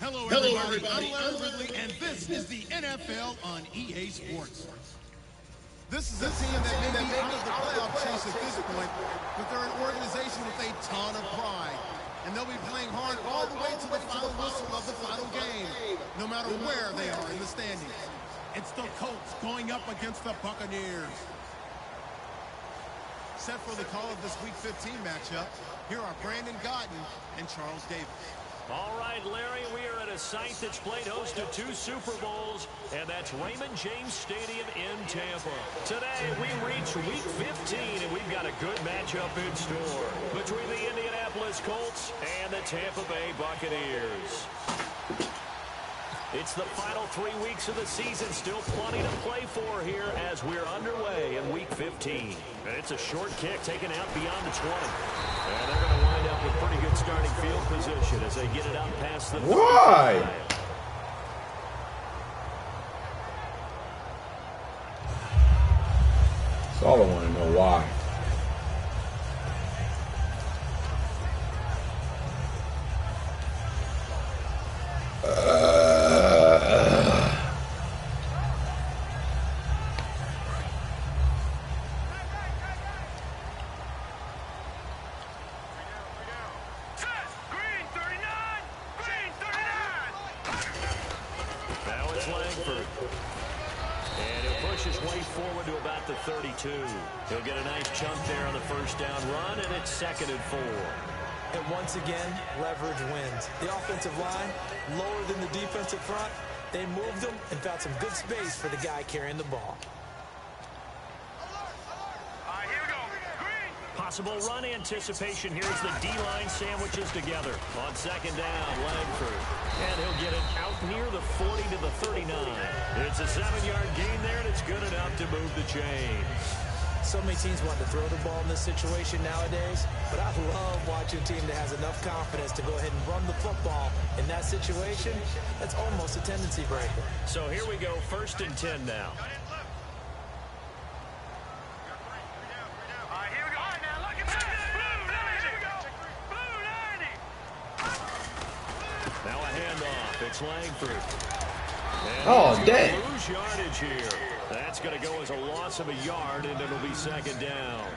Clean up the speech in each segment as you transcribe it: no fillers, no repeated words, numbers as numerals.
Hello, everybody. I'm Ridley, and this is the NFL on EA Sports. This is a team that may be out of the playoff chase at this point, but they're an organization with a ton of pride. And they'll be playing hard all the way to the final whistle of the final game, no matter where they are in the standings. It's the Colts going up against the Buccaneers. Set for the call of this Week 15 matchup, here are Brandon Gotten and Charles Davis. All right, Larry, we are at a site that's played host to 2 Super Bowls, and that's Raymond James Stadium in Tampa. Today, we reach Week 15, and we've got a good matchup in store between the Indianapolis Colts and the Tampa Bay Buccaneers. It's the final 3 weeks of the season, still plenty to play for here as we're underway in Week 15. And it's a short kick taken out beyond the 20. And they're going to wind up with pretty good starting field position as they get it out past the 35. Why? That's all I want to know, why. He'll get a nice chunk there on the first down run, and it's 2nd and 4. And once again, leverage wins. The offensive line, lower than the defensive front, they moved them and found some good space for the guy carrying the ball. Here we go. Green. Possible run anticipation here as the D-line sandwiches together. On 2nd down, Langford. And he'll get it out near the 40 to the 39. It's a 7-yard gain there, and it's good enough to move the chains. So many teams want to throw the ball in this situation nowadays, but I love watching a team that has enough confidence to go ahead and run the football. In that situation, that's almost a tendency breaker. So here we go, 1st and 10 now. Now a handoff. It's Langford. Oh, dang. Lose yardage here. That's going to go as a loss of a yard, and it'll be 2nd down.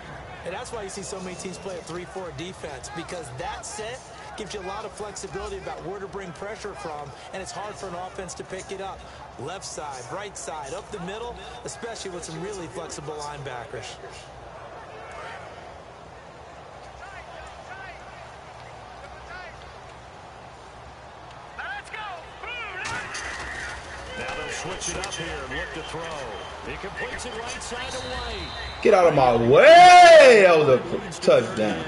And that's why you see so many teams play a 3-4 defense, because that set gives you a lot of flexibility about where to bring pressure from, and it's hard for an offense to pick it up. Left side, right side, up the middle, especially with some really flexible linebackers. Now they'll switch it up here and look to throw. He completes it right side away. Get out of my way! That was a touchdown.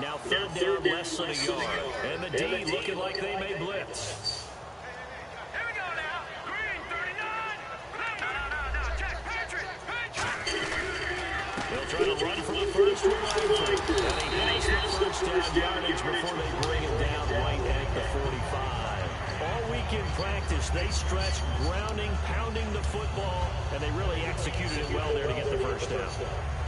Now third down, less than a yard. And the D looking like they may blitz. Here we go now. Green, 39. No, check. Patrick. They'll try to run for the first one. And he has the first down yardage before they bring him down right at the 45. All week in practice, they stretched, grounding, pounding the football, and they really executed it well there to get the first down.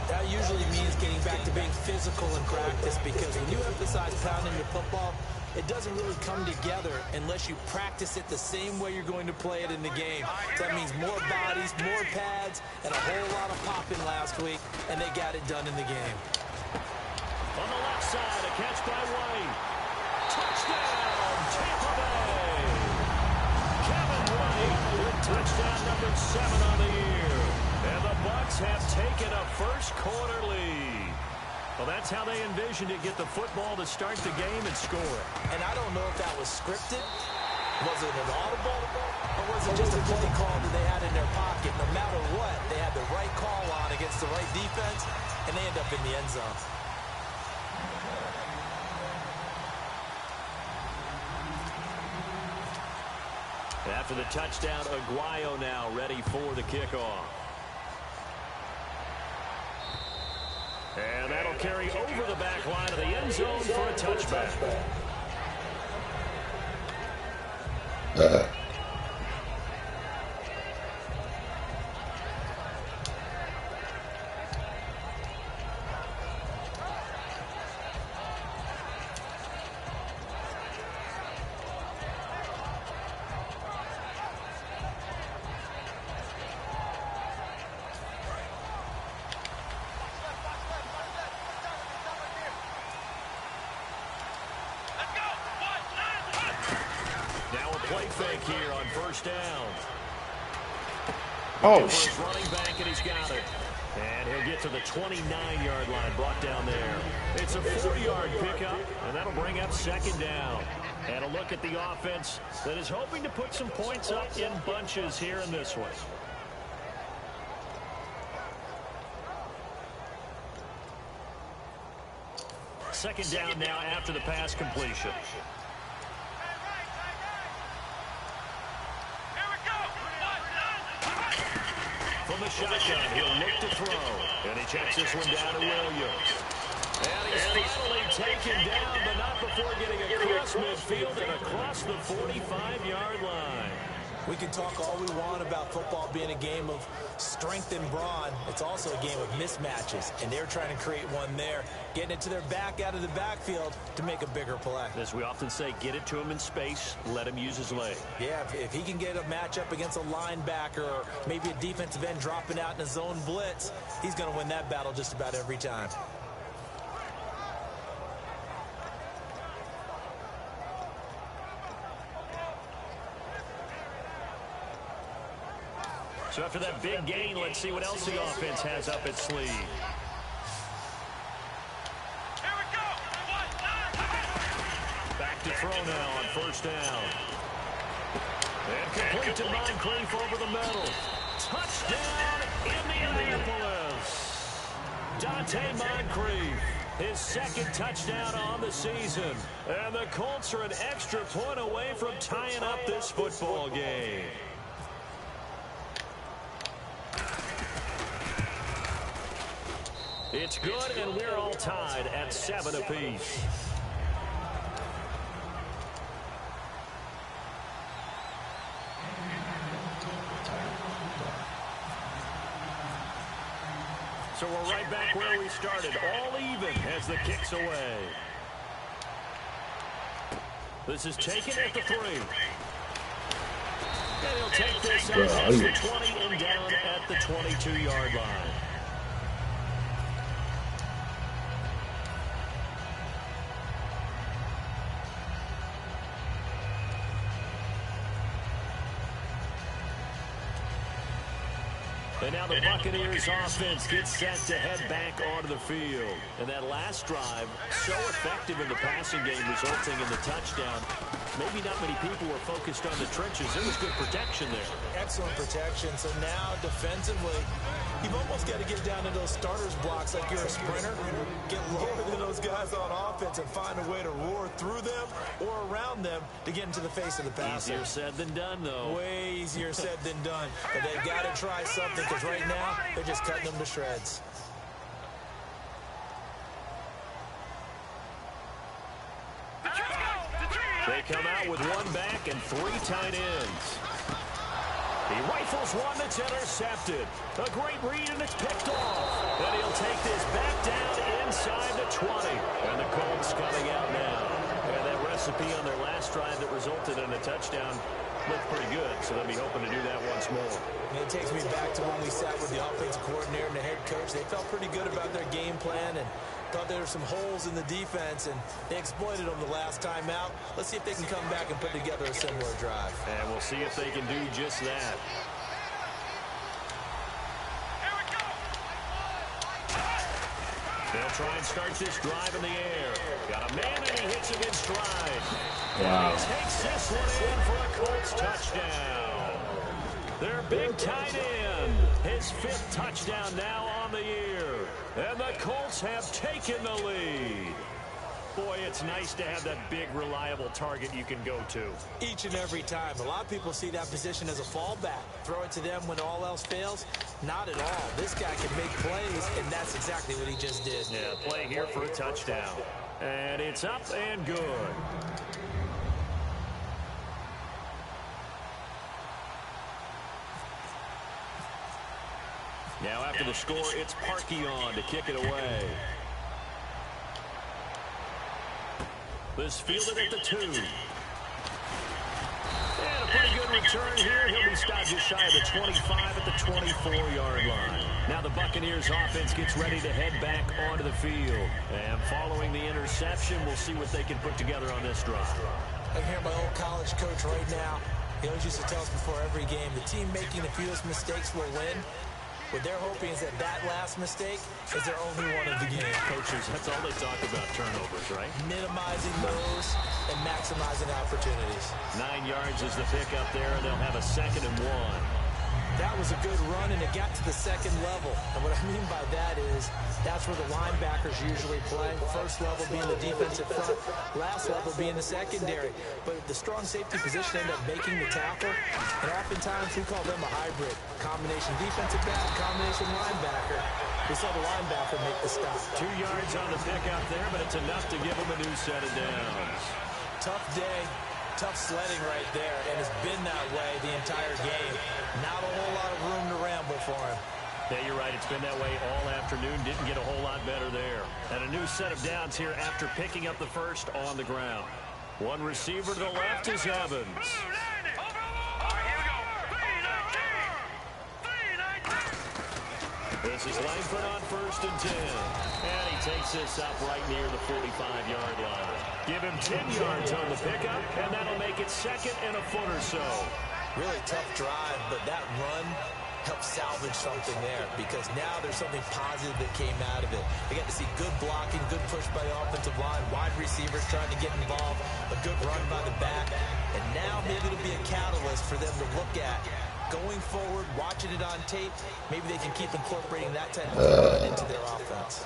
That usually means getting back to being physical in practice, because when you emphasize pounding the football, it doesn't really come together unless you practice it the same way you're going to play it in the game. So that means more bodies, more pads, and a whole lot of popping last week, and they got it done in the game. On the left side, a catch by White. Touchdown, Tampa Bay. Kevin White with touchdown number 7 on the year. And the Bucs have taken a first-quarter lead. Well, that's how they envisioned it, get the football to start the game and score. And I don't know if that was scripted. Was it an audible? Or was it just a play call that they had in their pocket? No matter what, they had the right call on against the right defense, and they end up in the end zone. After the touchdown, Aguayo now ready for the kickoff. And that'll carry over the back line of the end zone for a touchback. Play fake here on first down. Oh, shit. Running back, and he's got it. And he'll get to the 29-yard line, brought down there. It's a 4-yard pickup, and that'll bring up second down. And a look at the offense that is hoping to put some points up in bunches here in this one. Second down now after the pass completion. From the shotgun, he'll look to throw. And he checks this one down to Williams. And he's finally taken down, but not before getting across midfield and across the 45-yard line. We can talk all we want about football being a game of strength and brawn. It's also a game of mismatches, and they're trying to create one there, getting it to their back out of the backfield to make a bigger play. As we often say, get it to him in space, let him use his leg. Yeah, if he can get a matchup against a linebacker or maybe a defensive end dropping out in a zone blitz, he's going to win that battle just about every time. So after that big gain, let's see what else the offense has up its sleeve. Here we go. Back to throw now on first down. And complete to Moncrief over the middle. Touchdown, Indianapolis. Dante Moncrief, his second touchdown on the season. And the Colts are an extra point away from tying up this football game. It's good, and we're all tied at 7 apiece. So we're right back where we started, all even as the kick's away. This is taken at the 3. And he'll take this out past the 20 and down at the 22-yard line. And now the Buccaneers offense gets set to head back onto the field. And that last drive, so effective in the passing game, resulting in the touchdown. Maybe not many people were focused on the trenches. It was good protection there. Excellent protection. So now defensively, you've almost got to get down to those starters blocks like you're a sprinter. Get lower than those guys on offense and find a way to roar through them or around them to get into the face of the passer. Easier said than done, though. Way easier said than done. But they've got to try something because right now they're just cutting them to shreds. They come out with 1 back and 3 tight ends. He rifles one that's intercepted. A great read, and it's picked off. And he'll take this back down inside the 20. And the Colts coming out now. And that recipe on their last drive that resulted in a touchdown looked pretty good, so they'll be hoping to do that once more. And it takes me back to when we sat with the offensive coordinator and the head coach. They felt pretty good about their game plan and thought there were some holes in the defense, and they exploited them the last time out. Let's see if they can come back and put together a similar drive. And we'll see if they can do just that. They'll try and start this drive in the air. Got a man, and he hits him in stride. Wow. And he takes this one in for a Colts touchdown. Their big tight end, his 5th touchdown now on the year. And the Colts have taken the lead. Boy, it's nice to have that big, reliable target you can go to. Each and every time. A lot of people see that position as a fallback. Throw it to them when all else fails. Not at all. This guy can make plays, and that's exactly what he just did. Yeah, play here for a touchdown. And it's up and good. Now after the score, it's Parkey on to kick it away. This fielded at the 2. And a pretty good return here. He'll be stopped just shy of the 25 at the 24-yard line. Now the Buccaneers offense gets ready to head back onto the field. And following the interception, we'll see what they can put together on this drive. I can hear my old college coach right now. He always used to tell us before every game, the team making the fewest mistakes will win. What they're hoping is that last mistake is their only one of the game. Coaches, that's all they talk about, turnovers, right? Minimizing those and maximizing opportunities. 9 yards is the pick up there, and they'll have a 2nd and 1. That was a good run, and it got to the 2nd level. And what I mean by that is that's where the linebackers usually play. First level being the defensive front, last level being the secondary. But the strong safety position ended up making the tackle, and oftentimes we call them a hybrid. Combination defensive back, combination linebacker. We saw the linebacker make the stop. 2 yards on the pick out there, but it's enough to give them a new set of downs. Tough day. Tough sledding right there, and it's been that way the entire game. Not a whole lot of room to ramble for him. Yeah, you're right. It's been that way all afternoon. Didn't get a whole lot better there. And a new set of downs here after picking up the first on the ground. One receiver to the left is Evans. This is Langford on 1st and 10. And he takes this up right near the 45-yard line. Give him 10 yards on the pickup, and that'll make it 2nd and a foot or so. Really tough drive, but that run helped salvage something there because now there's something positive that came out of it. They got to see good blocking, good push by the offensive line, wide receivers trying to get involved, a good run by the back, and now maybe it'll be a catalyst for them to look at going forward, watching it on tape. Maybe they can keep incorporating that type of run into their offense.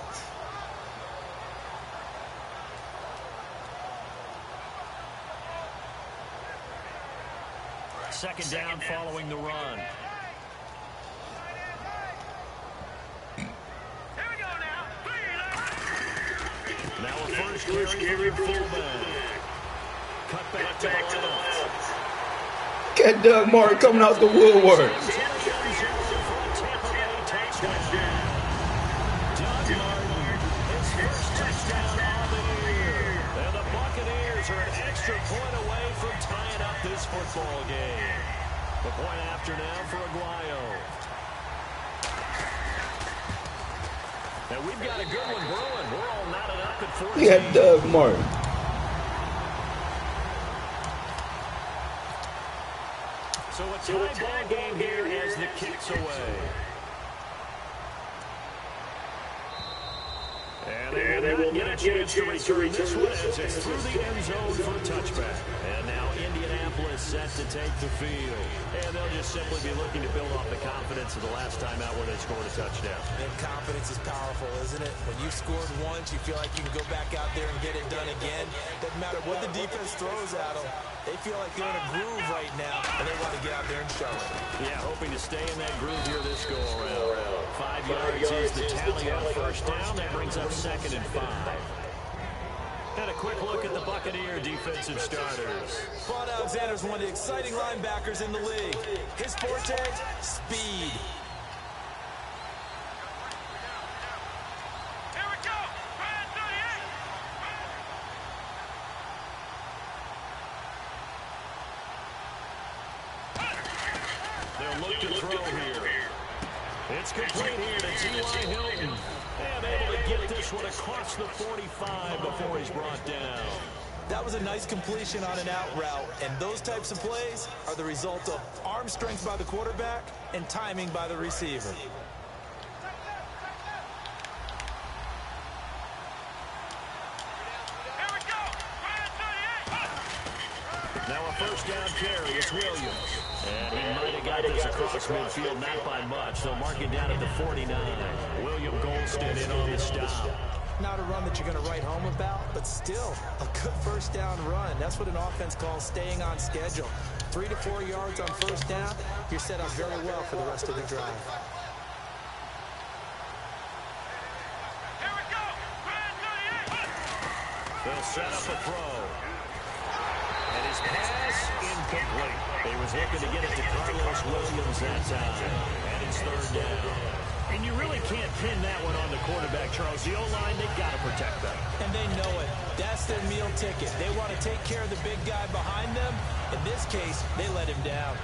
Second down following the run. Now a first carry for your fullback. Cut back to the left. Get Doug Martin coming out the woodwork. football game. The point after now for Aguayo. And we've got a good one brewing. We're all knotted up at 14. He had Doug Martin. So a tie ball game here as the kick's away. And they will get a chance to return this one as it's through the end zone for a touchback. And now Indianapolis set to take the field. And they'll just simply be looking to build off the confidence of the last time out when they scored a touchdown. And confidence is powerful, isn't it? When you've scored once, you feel like you can go back out there and get it done again. Doesn't matter what the defense throws at them. They feel like they're in a groove right now, and they want to get out there and show it. Yeah, hoping to stay in that groove here this go-around. 5 yards is the tally on first down. That brings up 2nd and 5. And a quick look at the Buccaneer defensive starters. Vaughn Alexander's one of the exciting linebackers in the league. His forte, speed. Here we go. Brand 38. They'll look to throw here. It's complete here to T.Y. Hilton. And able to get this one across the 45 before he's brought down. That was a nice completion on an out route, and those types of plays are the result of arm strength by the quarterback and timing by the receiver. Here we go. Brand 38. Now a first down carry. It's Williams. And he might have got this across midfield, not by much. They'll mark it down at the 49. William Golston in on the stop. Not a run that you're going to write home about, but still a good first down run. That's what an offense calls staying on schedule. 3 to 4 yards on first down, you're set up very well for the rest of the drive. Here we go. Brand 38. They'll set up a throw. And his pass incomplete. He was looking to get it to Carlos Williams that time. And it's 3rd down. And you really can't pin that one on the quarterback, Charles. The O-line, they've got to protect them. And they know it. That's their meal ticket. They want to take care of the big guy behind them. In this case, they let him down.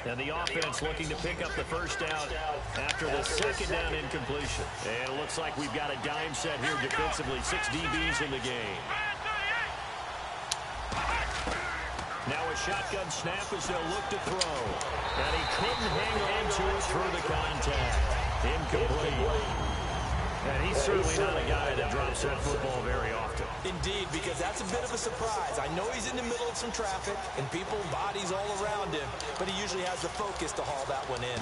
And the offense looking to pick up the first down after the 2nd down incompletion. And it looks like we've got a dime set here defensively. 6 DBs in the game. Now a shotgun snap as they'll look to throw. And he couldn't hang on to it through the contact. Incomplete. And he's certainly not a guy that drops that football very often. Indeed, because that's a bit of a surprise. I know he's in the middle of some traffic and people, bodies all around him, but he usually has the focus to haul that one in.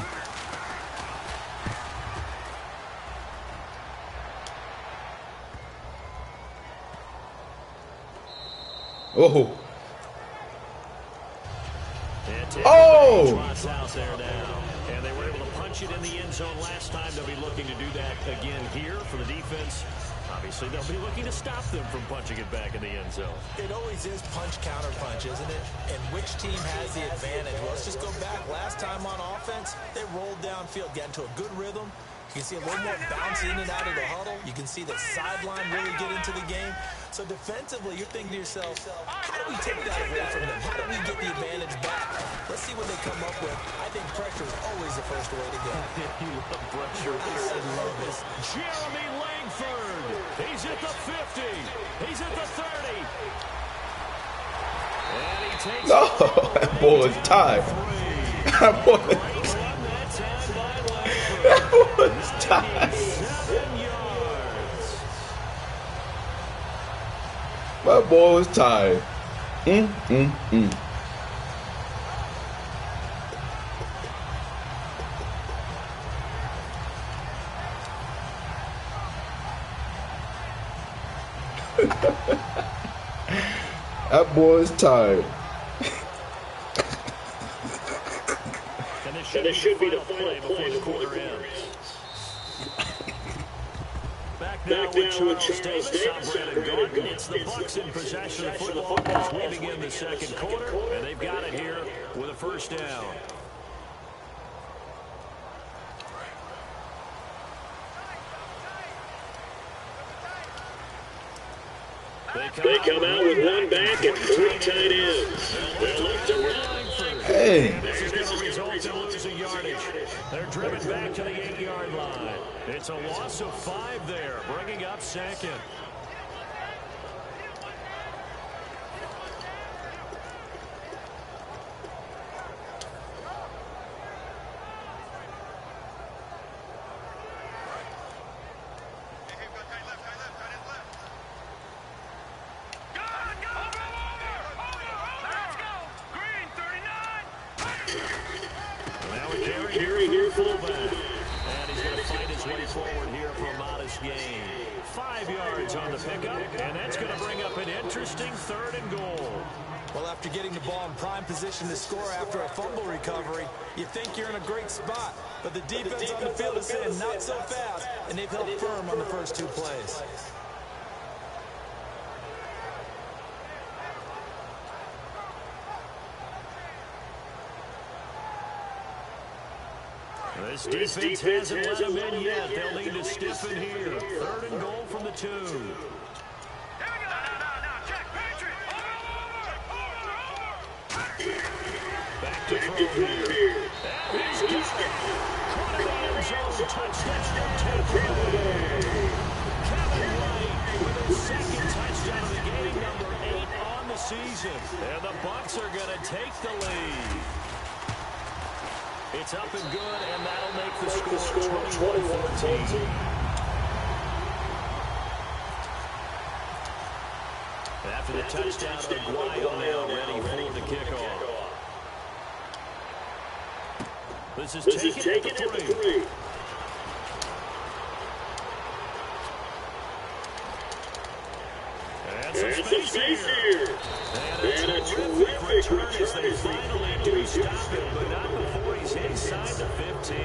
Oh. Oh! Out there now. And they were able to punch it in the end zone last time. They'll be looking to do that again here for the defense. Obviously, they'll be looking to stop them from punching it back in the end zone. It always is punch-counter-punch, isn't it? And which team has the advantage? Well, let's just go back. Last time on offense, they rolled downfield, got into a good rhythm. You can see a little more bounce in and out of the huddle. You can see the sideline really get into the game. So defensively, you're thinking to yourself, how do we take that away from them? How do we get the advantage back? Let's see what they come up with. I think pressure is always the first way to go. You love pressure. I love this. Jeremy Langford. He's at the 50. He's at the 30. And he takes No, that boy is tied. That boy is tied. That boy is tied. 7 yards. My boy was tired. That boy is tired. And this should be the final play before the quarter ends. Back Back now with Charles Davis. I'm Brandon Gordon. It's the Bucs in possession of football as we begin the second quarter, and they've got it here with a first down. They come out with one back and 3 tight ends. They'll look to run. Hey. This is going to result in losing yardage. They're driven back to the 8-yard line. It's a loss of 5 there, bringing up second. Position to score after a fumble recovery. You think you're in a great spot, but the defense on the field is saying not so fast, and they've held firm on the first 2 plays. This defense hasn't let them in yet. They'll need to stiffen here. 3rd and goal from the 2. Back to throw here. He's got it. Caught in the end zone. Touchdown, Tampa Bay. Kevin White with his 2nd touchdown of the game, number 8 on the season. And the Bucs are going to take the lead. It's up and good, and that'll make the score 21-14. After the touchdown, Aguayo now ready for the kickoff. This is taken at the 3. And some space here. And a terrific return as they finally do stop him, but not before he's inside the 15.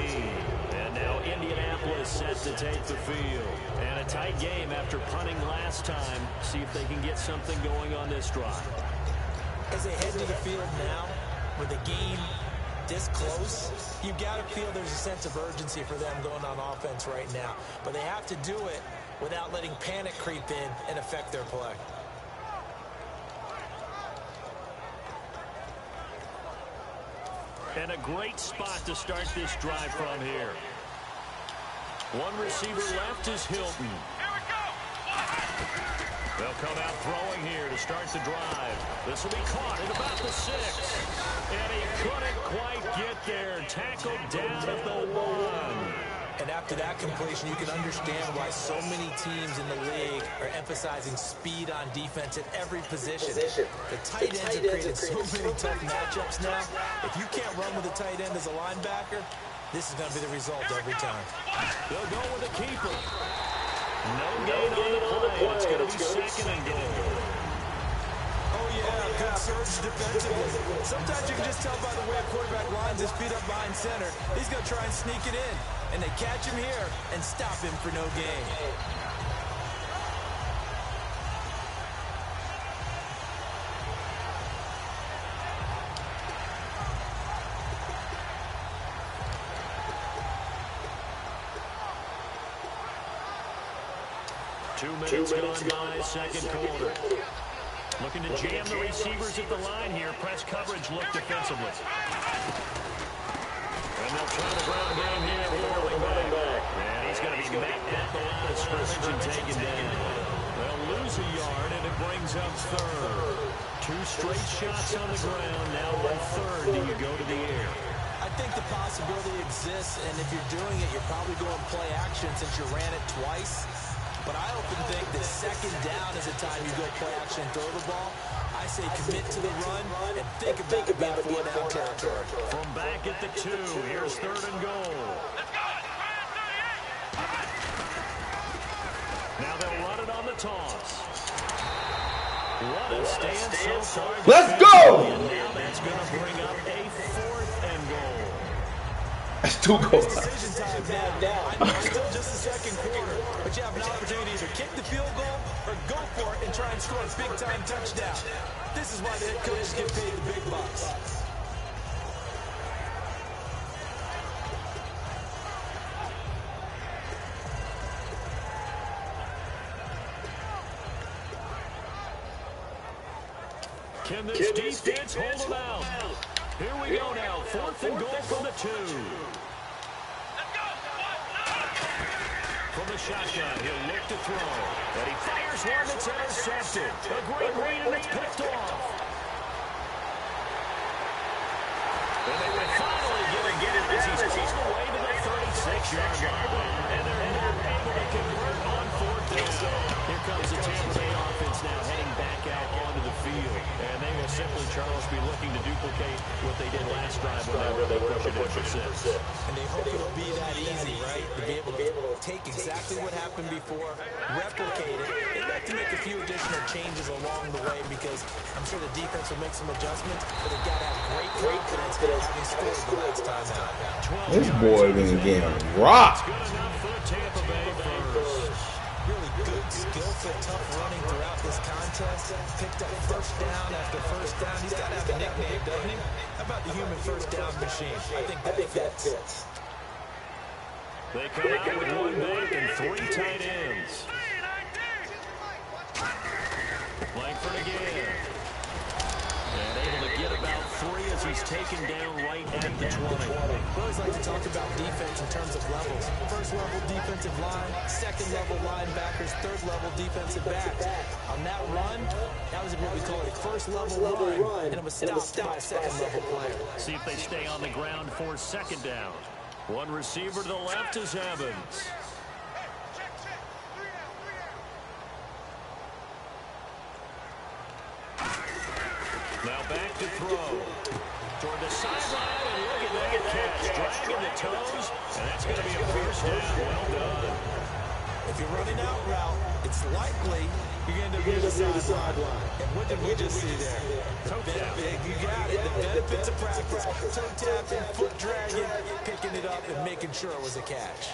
And now Indianapolis set to take the field. And a tight game after punting last time. See if they can get something going on this drive. As they head to the field now, with the game this close, you've got to feel there's a sense of urgency for them going on offense right now. But they have to do it without letting panic creep in and affect their play. And a great spot to start this drive from here. One receiver left is Hilton. They'll come out throwing here to start the drive. This will be caught at about the 6. And he couldn't quite get there. Tackled down at the 1. And after that completion, you can understand why so many teams in the league are emphasizing speed on defense at every position. The tight ends have created so many tough matchups now. If you can't run with a tight end as a linebacker, this is going to be the result every time. They'll go with a keeper. No gain on the play. It's going to be 2nd and goal. Oh, yeah, good surge defensively. Sometimes you can just tell by the way a quarterback lines his feet up behind center. He's going to try and sneak it in. And they catch him here and stop him for no gain. Two minutes gone by, second quarter. Looking to jam the receivers at the line here. Press coverage look defensively. And they'll try the ground game here. Rolling back. And he's going to be met at the line of scrimmage and taken down. They'll lose a yard, and it brings up 3rd. 2 straight shots on the ground. Now on 3rd, do you go to the air? I think the possibility exists, and if you're doing it, you're probably going play action since you ran it twice. But I often think that 2nd down is a time you go play action and throw the ball. I say commit to the run and think about it being 4-down territory. From back at the 2, here's 3rd and goal. Now they'll run it on the toss. What a stand so far. Let's go! And now that's going to bring up a 4th and goal. That's 2 goals. Decision time now. I know it's still just the second quarter, but you have an opportunity to either kick the field goal or go for it and try and score a big-time touchdown. This is why the head coaches get paid the big bucks. Can this defense hold them out? Here we go now. 4th and goal from the 2. From the shotgun, he'll look to throw. And he fires one that's intercepted. A great read, and it's picked off. And they will finally get it as he's pulled away to the 36-yard line. And they're not able to convert on 4th down. Here comes the Tampa Bay offense now heading back out onto the field. And they will simply, Charles, be looking to duplicate what they did last drive when they were pushing it for 6. And they hope it'll be that easy, right? To be able to take exactly what happened before, replicate it. They'd like to make a few additional changes along the way because I'm sure the defense will make some adjustments, but they've got to have great confidence that having scored the last time out. This boy been getting rocked. Good enough for Tampa Bay first. Really good, skillful, tough running throughout this contest. Picked up first down after first down. He's got to have a nickname, doesn't he? How about the human first down machine? I think that fits. They come out with 1 back and 3 tight ends. Langford again. And able to get about 3 as he's taken down right at the 20. We always like to talk about defense in terms of levels. First level defensive line, second level linebackers, third level defensive backs. On that run, that was what we call a first level run, and it was stopped by a second level player. See if they stay on the ground for 2nd down. One receiver to the left is Evans. Now back to throw. Toward the sideline, and look at that catch. Dragging the toes, and that's going to be a first down. Well done. If you're running out route, it's likely you're going to be the sideline. And what did we just see there? Toe tap. You got it. The benefits of practice. Toe tapping, foot dragging, picking it up, and making sure it was a catch.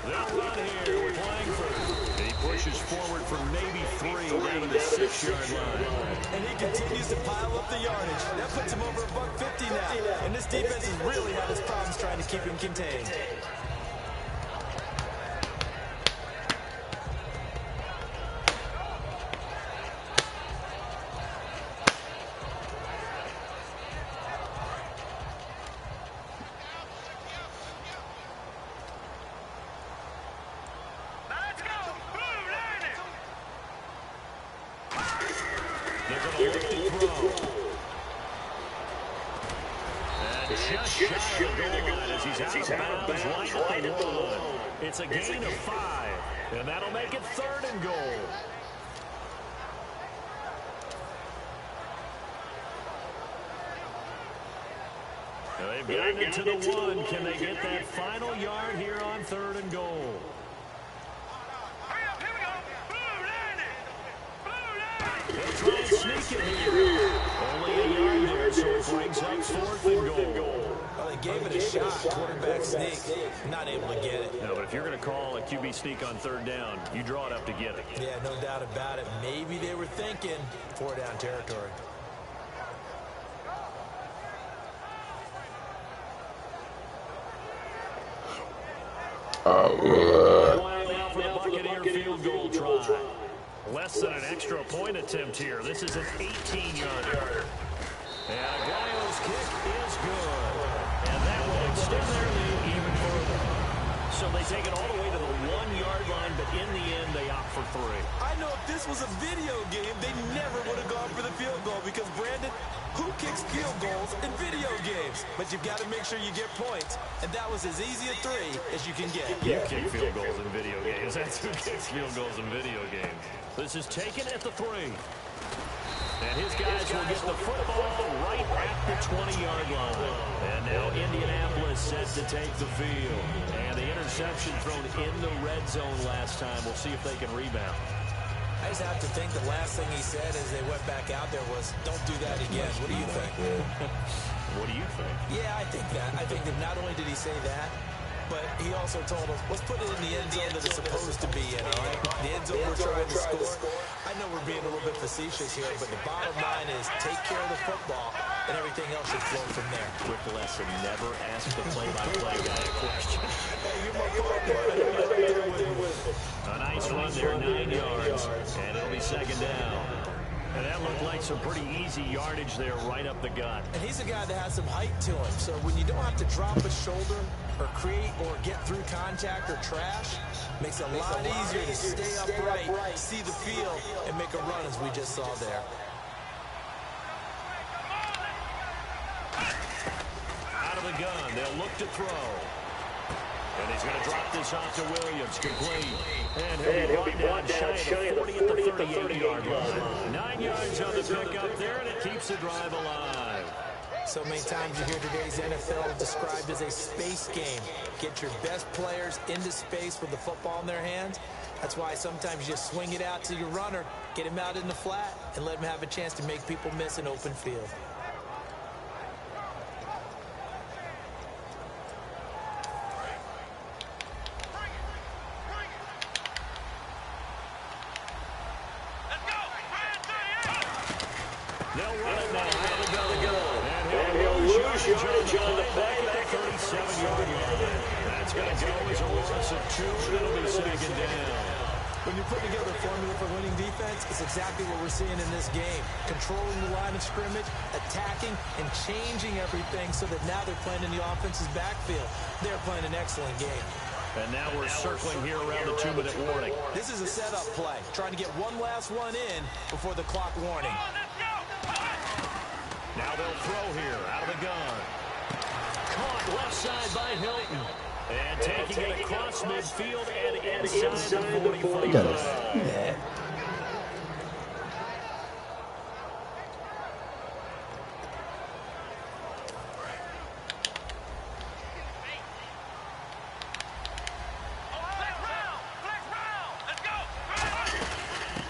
They'll run here with Langford. He pushes forward from maybe 3 down to the 6-yard line. And he continues to pile up the yardage. That puts him over $150 now. And this defense has really had its problems trying to keep him contained. It's a gain of 5, and that'll make it 3rd and goal. They've gotten it to the 1. Can they get that final yard here on 3rd and goal? They'll try and sneak it here. Only a yard there, so it brings up 4th and goal. Well, they gave it a shot. Quarterback sneak. Not able to get it. No, but if you're going to call a QB sneak on 3rd down, you draw it up to get it. Yeah, no doubt about it. Maybe they were thinking 4-down territory. Now for the Buccaneer field goal try. Less than an extra point attempt here. This is an 18-yarder. And Aguayo's kick is good. And that will extend their lead even further. So they take it all the way to the 1-yard line, but in the end, they opt for 3. I know if this was a video game, they never would have gone for the field goal because, Brandon, who kicks field goals in video games? But you've got to make sure you get points, and that was as easy a 3 as you can get. You kick field goals in video games. That's who kicks field goals in video games. This is taken at the 3. And his guys will get the football right at the 20-yard line. And now Indianapolis set to take the field. And the interception thrown in the red zone last time. We'll see if they can rebound. I just have to think the last thing he said as they went back out there was, "Don't do that again." What do you think? What do you think? Yeah, I think that. I think that not only did he say that, but he also told us, let's put it in the end zone that it's supposed to be in, all right? The end zone we're trying to score. I know we're being a little bit facetious here, but the bottom line is take care of the football, and everything else should flow from there. Quick lesson, never ask the play-by-play guy a question. Hey, you're my partner. I know you're right there with me. A nice run there, 9 yards, and it'll be second down. And that looked like some pretty easy yardage there right up the gut. And he's a guy that has some height to him, so when you don't have to drop a shoulder or create or get through contact or trash, makes it a lot easier to stay upright, see the field, and make a run as we just saw there. Out of the gun, they'll look to throw. And he's going to drop this off to Williams, complete. And he'll be brought down shy of the 40 at the 38-yard line. 9 yards on the pickup there, and it keeps the drive alive. So many times you hear today's NFL described as a space game. Get your best players into space with the football in their hands. That's why sometimes you just swing it out to your runner, get him out in the flat, and let him have a chance to make people miss an open field. They'll run it now. And he'll lose yardage on the play at the 37-yard line. That's going to go as a loss of 2. It'll be second down. When you put together a formula for winning defense, it's exactly what we're seeing in this game. Controlling the line of scrimmage, attacking, and changing everything so that now they're playing in the offense's backfield. They're playing an excellent game. And now we're circling here around the 2-minute warning. This is a setup play, trying to get one last one in before the clock warning. Now they'll throw here, out of the gun. Caught left side by Hilton. And taking it across midfield and inside the 45. Yeah.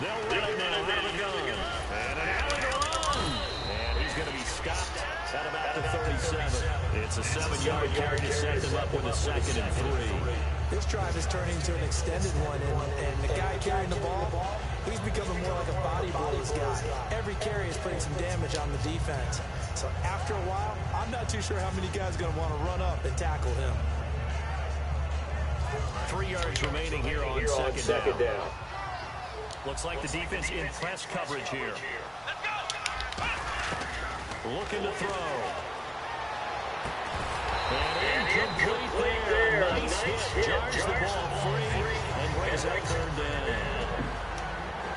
They'll run it now, out of the gun. And an alley to run. And he's going to be stopped at about the 37. It's a 7-yard carry to set them up with a 2nd and 3. This drive is turning into an extended one, and the guy carrying the ball, he's becoming more like a body blows guy. Every carry is putting some damage on the defense. So after a while, I'm not too sure how many guys are going to want to run up and tackle him. 3 yards remaining here on second down. Looks like the defense in press coverage here. Looking to throw. And incomplete there. Nice hit. Jars the ball free and brings that 3rd down.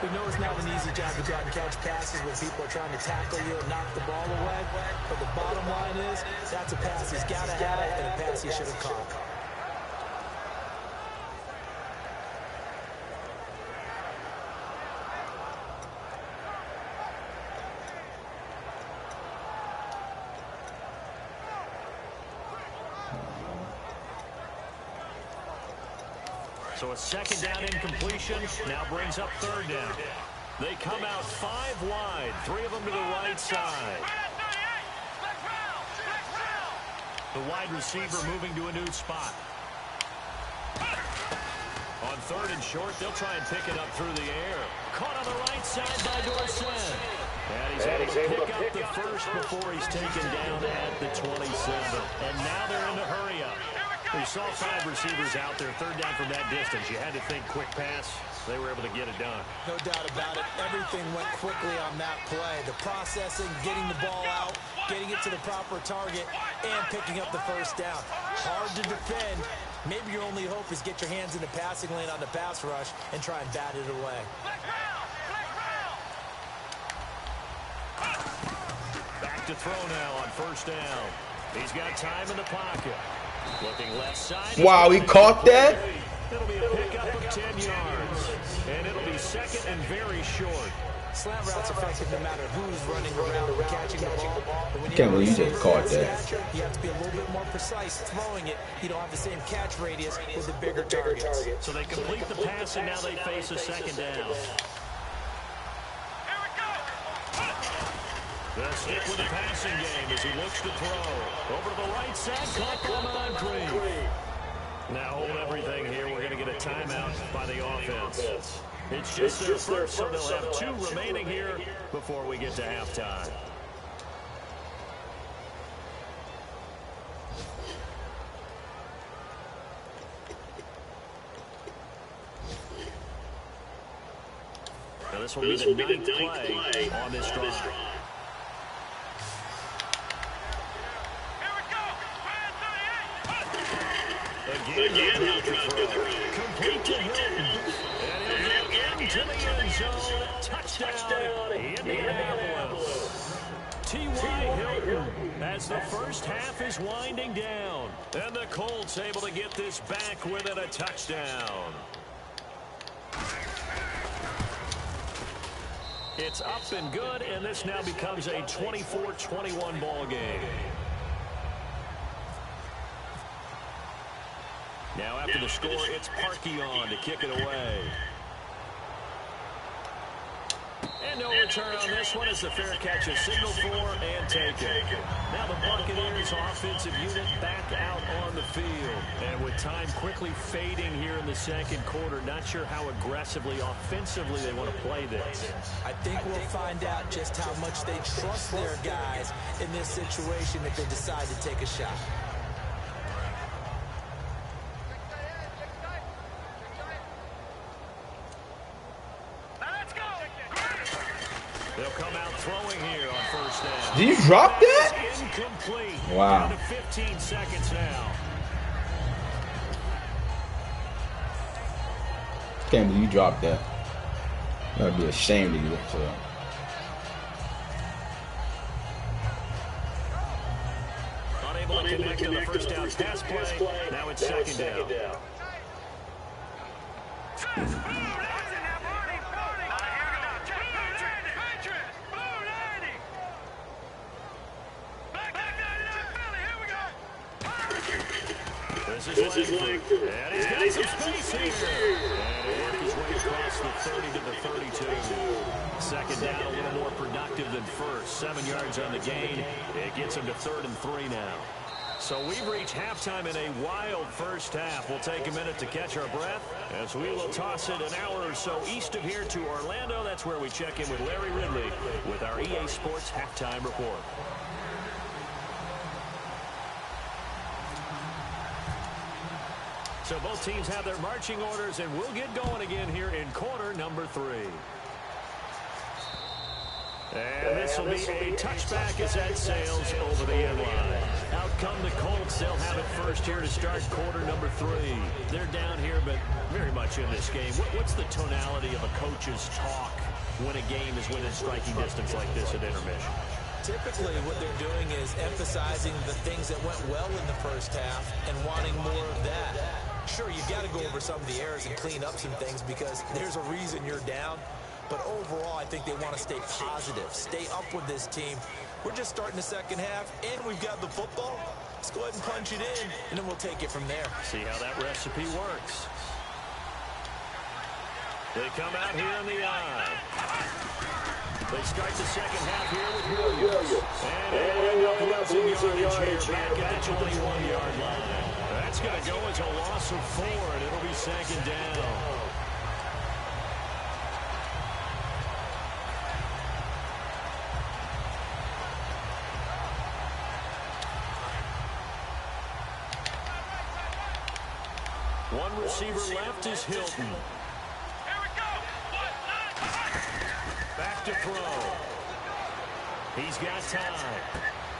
We know it's not an easy job to go out and catch passes when people are trying to tackle you and knock the ball away. But the bottom line is, that's a pass he's got to have and a pass he should have caught. So a 2nd down incompletion now brings up 3rd down. They come out 5 wide, 3 of them to the right side. The wide receiver moving to a new spot. On 3rd and short, they'll try and pick it up through the air. Caught on the right side by Dorsett. And he's able to pick up the first before he's taken down at the 27. And now they're in the hurry up. We saw 5 receivers out there, 3rd down from that distance. You had to think quick pass. They were able to get it done. No doubt about it. Everything went quickly on that play. The processing, getting the ball out, getting it to the proper target, and picking up the first down. Hard to defend. Maybe your only hope is get your hands in the passing lane on the pass rush and try and bat it away. Back to throw now on 1st down. He's got time in the pocket. Looking left side. Wow, he caught that? It'll be a pickup of 10 yards. And it'll be 2nd and very short. Slant route's effective no matter who's running around or catching the ball. But when Can't believe you just caught that. You have to be a little bit more precise throwing it. You don't have the same catch radius with the bigger targets. So they complete the pass, and now they face a 2nd down. They'll stick with the passing game as he looks to throw. Over to the right side, caught by Moncrief. Now hold everything here. We're going to get a timeout by the offense. It's just their first, so they'll have 2 remaining here before we get to halftime. Now this will be the ninth play on this drive. Again, he'll drop the throw. Complete to Hilton. And he'll get into the end zone. Touchdown, Indianapolis. T.Y. Hilton as the first half is winding down. And the Colts able to get this back within a touchdown. It's up and good, and this now becomes a 24-21 ball game. Now after the score, it's Parkey on to kick it away. And no return on this one as the fair catch is signaled for and taken. Now the Buccaneers offensive unit back out on the field. And with time quickly fading here in the second quarter, not sure how aggressively, offensively they want to play this. I think we'll find out just how much they trust their guys in this situation if they decide to take a shot. They'll come out throwing here on first down. Did you drop that? Incomplete. Wow. Down to 15 seconds now. Can't believe you dropped that. That'd be a shame to you. So. Unable to connect on the first down pass play. Now it's second down. This is Langford. And he's got some space here. And he'll work his way across the 30 to the 32. Second down, a little more productive than first. 7 yards on the gain. It gets him to 3rd and 3 now. So we've reached halftime in a wild first half. We'll take a minute to catch our breath as we will toss it an hour or so east of here to Orlando. That's where we check in with Larry Ridley with our EA Sports Halftime Report. So both teams have their marching orders, and we'll get going again here in quarter number 3. And this will be a touchback as that sails over the end line. Out come the Colts. They'll have it first here to start quarter number 3. They're down here, but very much in this game. What's the tonality of a coach's talk when a game is within striking distance like this at intermission? Typically, what they're doing is emphasizing the things that went well in the first half and wanting more of that. Sure, you've got to go over some of the errors and clean up some things because there's a reason you're down. But overall, I think they want to stay positive, stay up with this team. We're just starting the second half, and we've got the football. Let's go ahead and punch it in, and then we'll take it from there. See how that recipe works. They come out here in the eye. They start the second half here with Williams. And losing yardage here back at the 21-yard line. That's going to go as a loss of 4, and it'll be second down. One receiver left is Hilton. Back to throw. He's got time.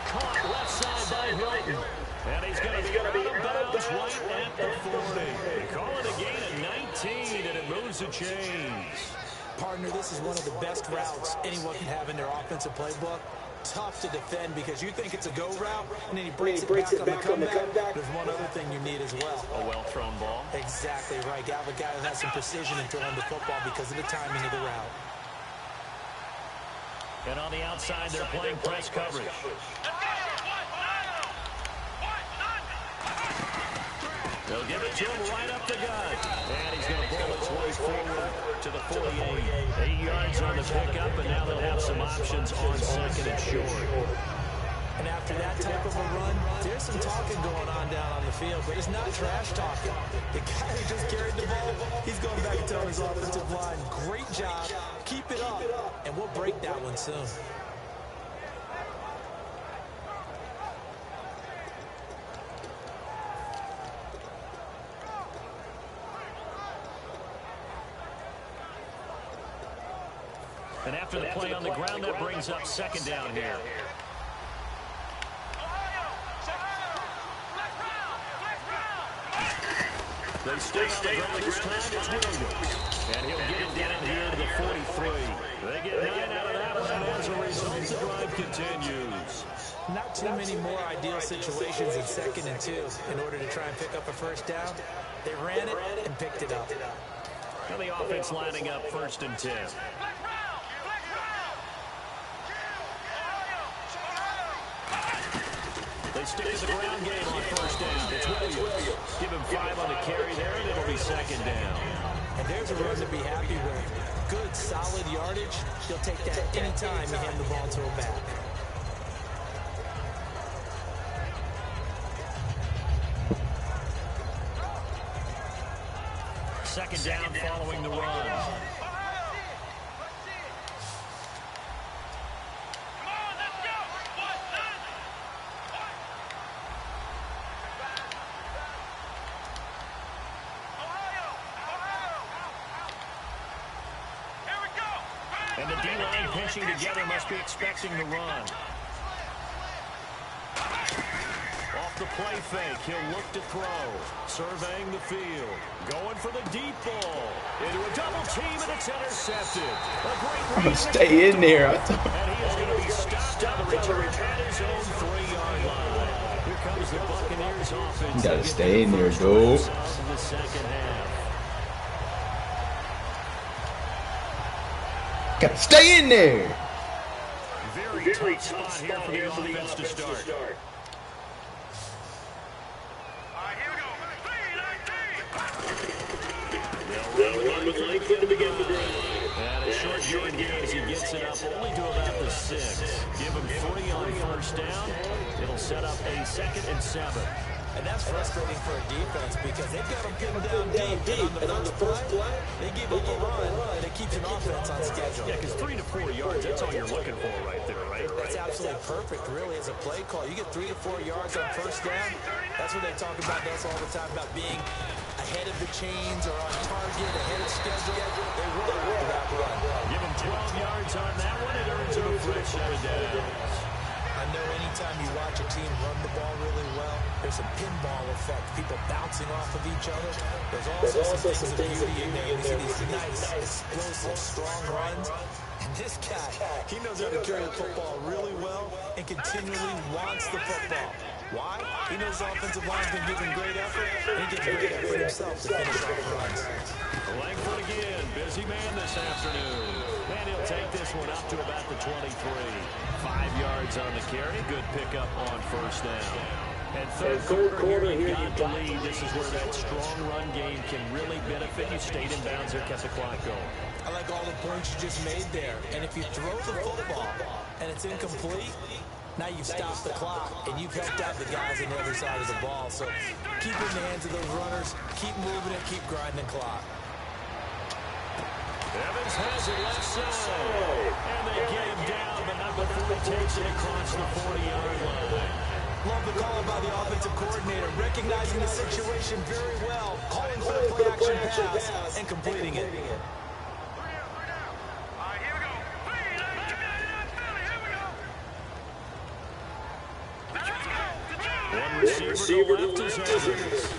Caught left side by Hilton. And he's going to be out of bounds right at the 40. They call it a gain of 19, and it moves the chains. Partner, this is one of the best routes anyone can have in their offensive playbook. Tough to defend because you think it's a go route, and then he breaks it back on the comeback. There's one other thing you need as well. A well-thrown ball. Exactly right. You have a guy who has some precision in throwing the football because of the timing of the route. And on the outside, they're playing press coverage. They'll give it to him right up the gut. And he's going to pull his way forward to the 48. 8 yards on the pickup, and now they'll have some options on second and short. And after that type of a run, there's some talking going on down on the field, but it's not trash talking. The guy who just carried the ball, he's going back and telling his offensive line, great job, keep it up, and we'll break that one soon. And after the play on the ground, that brings up second down here. They stay on the ground this time. It's Williams. And he'll get it down here to the 43. They get 9 out of that one, and as a result, the drive continues. Not too many more ideal situations in 2nd and 2 in order to try and pick up a first down. They ran it and picked it up. And the offense lining up 1st and 10. They stick to the ground game on 1st down. It's Williams. Give him 5 on the carry there, and it'll be 2nd down. And there's a run to be happy with. Good, solid yardage. He'll take that any time you hand the ball to a back. Second down following the run. And the D-line pinching together must be expecting the run. Off the play fake, he'll look to throw. Surveying the field. Going for the deep ball. Into a double team, and it's intercepted. A great Stay in there. and he is going to be stopped on the return at his own 3-yard line. Here comes the Buccaneers offense. You gotta stay in there, dude. The second half. Gotta stay in there. Very tight spot here for the offense to start. They'll run with Langford to begin the drive. And a short gain as he gets it up only to about the 6. Give him 3 on 1st down. It'll set up a 2nd and 7. And that's frustrating for a defense because they've got them pinned down deep. And on the first play, they give up a run that keeps an offense on schedule. Yeah, because 3 to 4 yards, that's all you're looking for right there, right? That's absolutely perfect, really, as a play call. You get 3 to 4 yards on 1st down. That's what they talk about us all the time, about being ahead of the chains or on target, ahead of schedule. They work with that run. Give them 12 yards on that one. It earns them a fresh set of downs. I know anytime you watch a team run the ball really well, there's a pinball effect, people bouncing off of each other. There's also some things of beauty in there. You see these nice, explosive, strong runs. And this guy, he knows how to carry the football really well and continually wants the football. Why? He knows the offensive line's been giving great effort, and he gets great effort himself to finish off runs. Langford again, busy man this afternoon. And he'll take this one up to about the 23. 5 yards on the carry. Good pickup on 1st down. And third quarter, here you've got the lead. This is where that strong run game can really benefit. You stayed in bounds there, kept the clock going. I like all the points you just made there. And if you throw the football and it's incomplete, now you've stopped the clock and you've helped out the guys on the other side of the ball. So keep it in the hands of those runners. Keep moving it. Keep grinding the clock. Evans has it left side. And they get him down, but not before he takes it across the 40-yard line. Love the call by the offensive coordinator, recognizing the situation very well, calling for the play-action pass, and completing it. One receiver to left is Evans.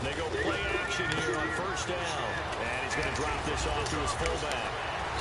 They go play action here on 1st down. And he's going to drop this off to his fullback.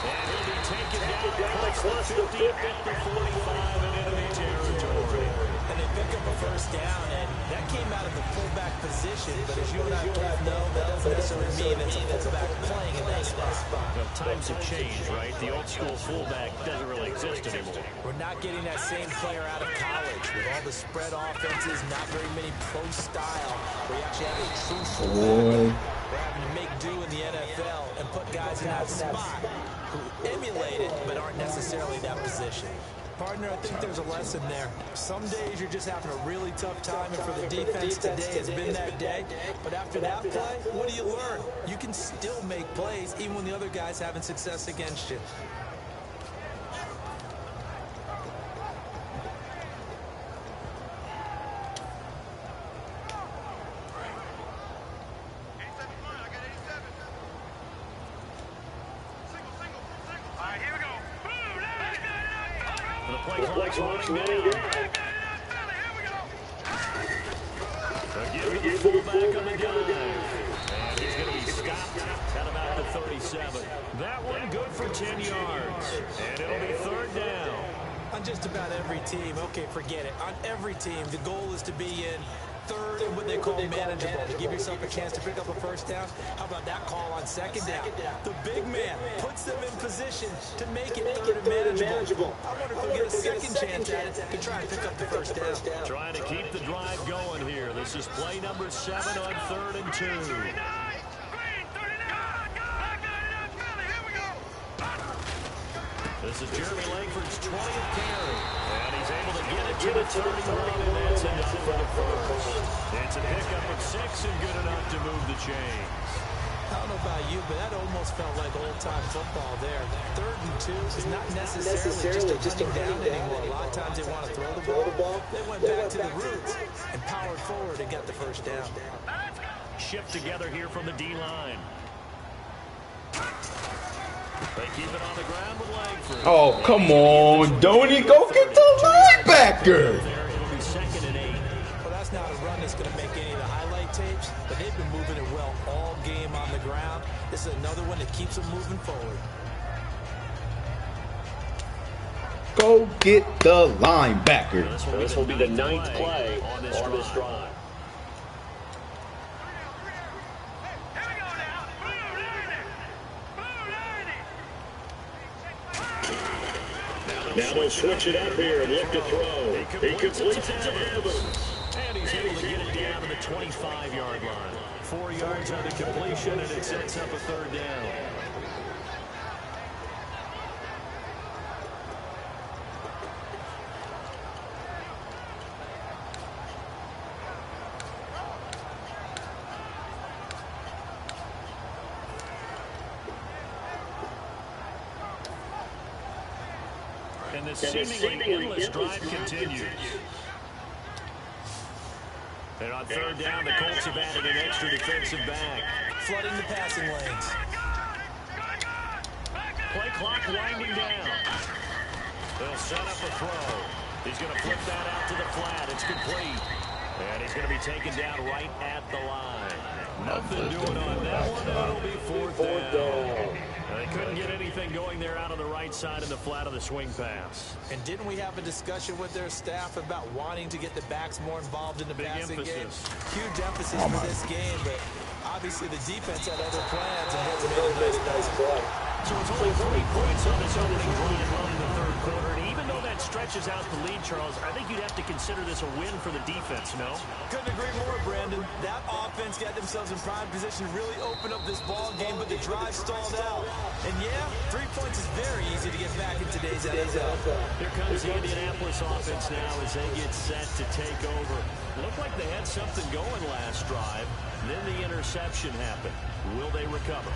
And he'll be taken down across the 50 at the 45 and enemy territory. And they pick up a first down, and that came out of the fullback position. But as you and I both know, that doesn't necessarily mean it's a fullback playing in that spot. Well, times have changed, right? The old school fullback doesn't really exist anymore. We're not getting that same player out of college with all the spread offenses, not very many pro style, where you actually have a true fullback. We're having to make do in the NFL and put guys in that spot who emulate it but aren't necessarily that position. Partner, I think there's a lesson there. Some days you're just having a really tough time, and for the defense, today has been that day. But after that play, what do you learn? You can still make plays even when the other guy's having success against you. That one good for 10 yards. And it'll be third down. On just about every team, okay, forget it. On every team, the goal is to be in third and what they call manageable, to give yourself a chance to pick up a first down. How about that call on second down? The big man puts them in position to make it third and manageable. I wonder if they'll get a second chance at it to try and pick up the first down. Trying to keep the drive going here. This is play number 7 on 3rd and 2. This is Jeremy Langford's 20th carry. And he's able to get it to the 31, and that's enough for the first. It's a pickup of 6 and good enough to move the chains. I don't know about you, but that almost felt like old-time football there. 3rd and 2 is not necessarily just a down anymore. A lot of times they want to throw the ball. They went back to the roots and powered forward and got the first down. Shift together here from the D-line. They keep it on the ground with Langford. Oh, come on, Donnie, go get the linebacker. It'll be 2nd and 8. Well, that's not a run that's going to make any of the highlight tapes, but they've been moving it well all game on the ground. This is another one that keeps them moving forward. Go get the linebacker. This will be the 9th play on this drive. Now they'll switch it up here and look to throw. He completes it to Evans. And he's able to get it down to the 25-yard line. 4 yards on the completion, and it sets up a 3rd down. And the seemingly endless drive continues. And on 3rd down, the Colts have added an extra defensive back. Flooding the passing lanes. Play clock winding down. They'll set up a throw. He's going to flip that out to the flat. It's complete. And he's going to be taken down right at the line. Nothing doing on that one. It'll be 4th down. They couldn't get anything going there out on the right side in the flat of the swing pass. And didn't we have a discussion with their staff about wanting to get the backs more involved in the passing game? Huge emphasis for this game, but obviously the defense had other plans and hasn't made a nice play. So it's only 3 points on this opening drive in the 3rd quarter. And even though that stretches out the lead, Charles, I think you'd have to consider this a win for the defense, no? Couldn't agree more, Brandon. That offense got themselves in prime position to really open up this ball game, but the drive stalled out. And yeah, 3 points is very easy to get back in today's NFL. Here comes the Indianapolis offense now as they get set to take over. Looked like they had something going last drive. Then the interception happened. Will they recover?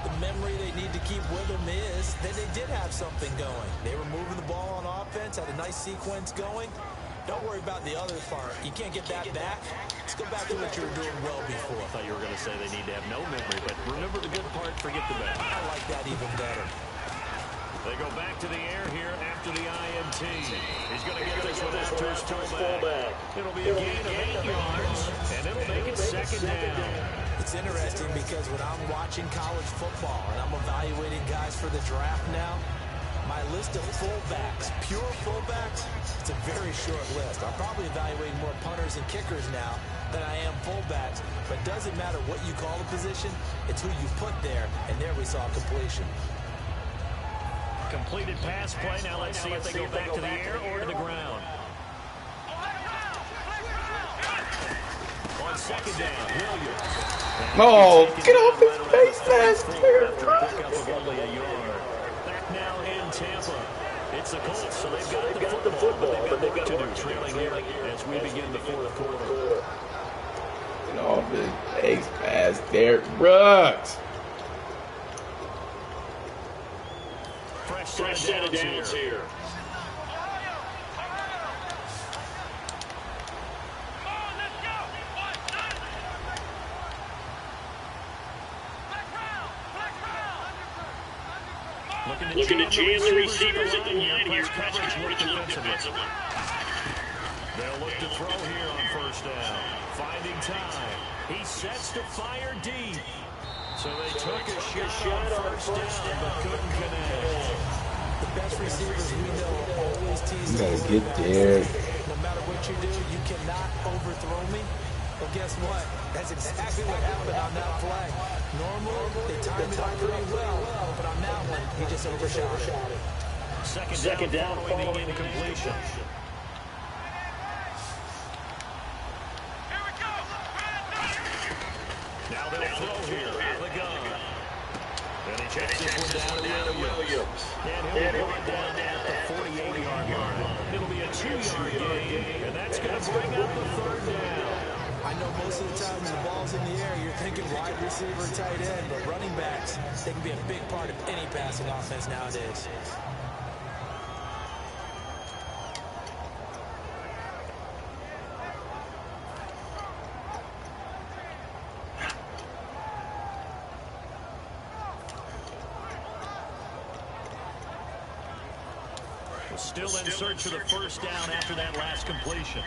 The memory they need to keep with them is that they did have something going. They were moving the ball on offense, had a nice sequence going. Don't worry about the other part. You can't get that back. Let's go back to what you were doing well before. I thought you were going to say they need to have no memory, but remember the good part, forget the bad. I like that even better. They go back to the air here after the INT. He's going to get this one after his fullback. It'll be a gain of 8 yards, and it'll make it 2nd down. It's interesting because when I'm watching college football and I'm evaluating guys for the draft now, my list of fullbacks, pure fullbacks, it's a very short list. I'm probably evaluating more punters and kickers now than I am fullbacks. But it doesn't matter what you call the position, it's who you put there, and there we saw completion. Completed pass play. Now let's see if they go back to the air or to the ground. On second down, Williams. Oh, get off his face mask, Only a yard. Back now in Tampa. It's the Colts, so they've got the football, but they've got work to do trailing here as we begin the fourth quarter. Get off his face mask, Derek Brooks. Fresh set of downs here. Looking to jam the receivers at the line here. Press coverage defensively. They'll look to throw here on first down. Finding time. He sets to fire deep. So they took a shot on first down, but couldn't connect. The best receivers we know always tease You gotta the get there. No matter what you do, you cannot overthrow me. Well, guess what? That's exactly what happened on that play. Normally, they timed it up pretty well, but on that one, he just overshot it. Second down following the incompletion. Now they'll throw here out of the gun. And he checks this one down to Williams. And he'll be brought down at the 48-yard line. It'll be a 2-yard gain, and that's going to bring up the third down. I know most of the time when the ball's in the air, you're thinking wide receiver, tight end, but running backs, they can be a big part of any passing offense nowadays. Still in search of the first down after that last completion.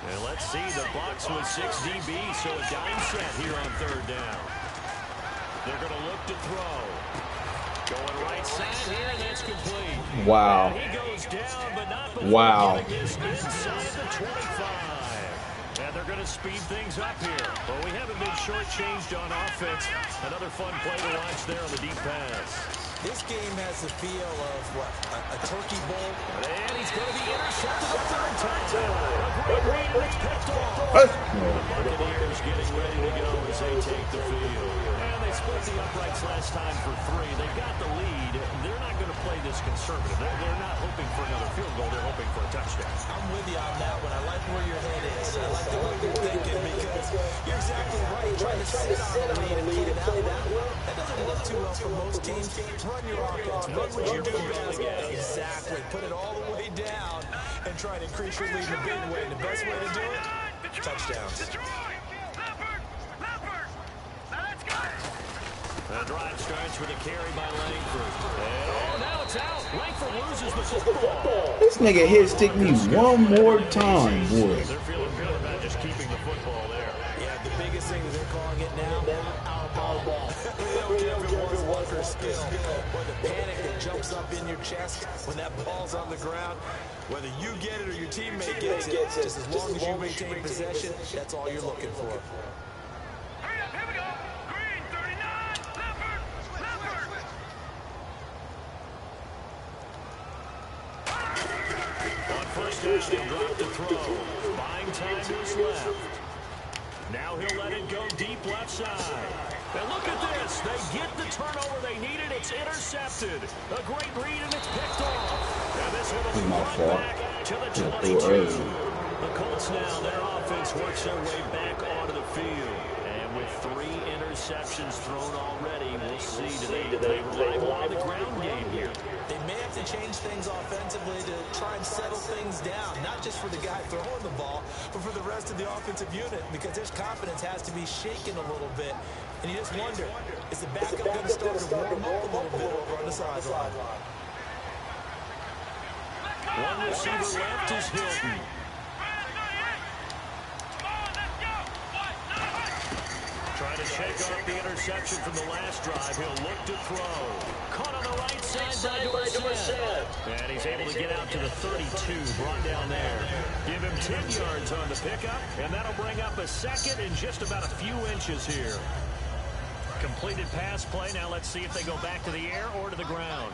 And let's see, the Bucs with 6 DBs, so a dime set here on third down. They're going to look to throw. Going right side here, and that's complete. Wow. And he goes down, but not before giving this inside the 25. And they're going to speed things up here. Well, we haven't been shortchanged on offense. Another fun play to watch there on the deep pass. This game has the feel of, what, a turkey bowl? And he's going to be intercepted a third time. A great read, and it's picked off. The Buccaneers getting ready to go as they take the field. And they split the uprights last time for 3. They've got the lead. They're not going to play this conservative. They're not hoping for another field goal. They're hoping for a touchdown. I'm with you on that one. I like where your head is. I like the way you're thinking because you're exactly right. Trying to sit on the lead and play that way, that doesn't work too well for most teams. Run your offense. Run what you do best. Exactly. Put it all the way down and try to increase your lead in a big way. And the best way to do it, touchdowns. The drive starts with a carry by Langford. And now it's out. Langford loses the football. This nigga hit stick me one more time, boy. They're feeling good about just keeping the football there. Yeah, the biggest thing that they're calling it now, our ball. They don't care if it was luck or skill or the panic that jumps up in your chest when that ball's on the ground. Whether you get it or your teammate gets it, just as long as you maintain possession, that's all you're looking for. Hurry up, here we go. Green, 39, Leopard. On first down, he'll drop the throw. Buying time is left. Now he'll let it go deep left side. And look at this. They get the turnover they needed. It's intercepted. A great read, and it's picked off. And this one will be brought back to the 22. The Colts now, their offense works their way back onto the field. And with 3 interceptions thrown already, we'll see today they rely more on the ground game here. They may have to change things offensively to try and settle things down, not just for the guy throwing the ball, but for the rest of the offensive unit, because their confidence has to be shaken a little bit. And you just wonder, is the backup going to start to warm up a little bit over on the sideline? One receiver left is Hilton. Try to shake off the interception from the last drive. He'll look to throw. Caught on the right side by Dorsett. And he's able to get out to the 32, brought down there. Give him 10 yards on the pickup, and that'll bring up a second in just about a few inches here. Completed pass play. Now let's see if they go back to the air or to the ground.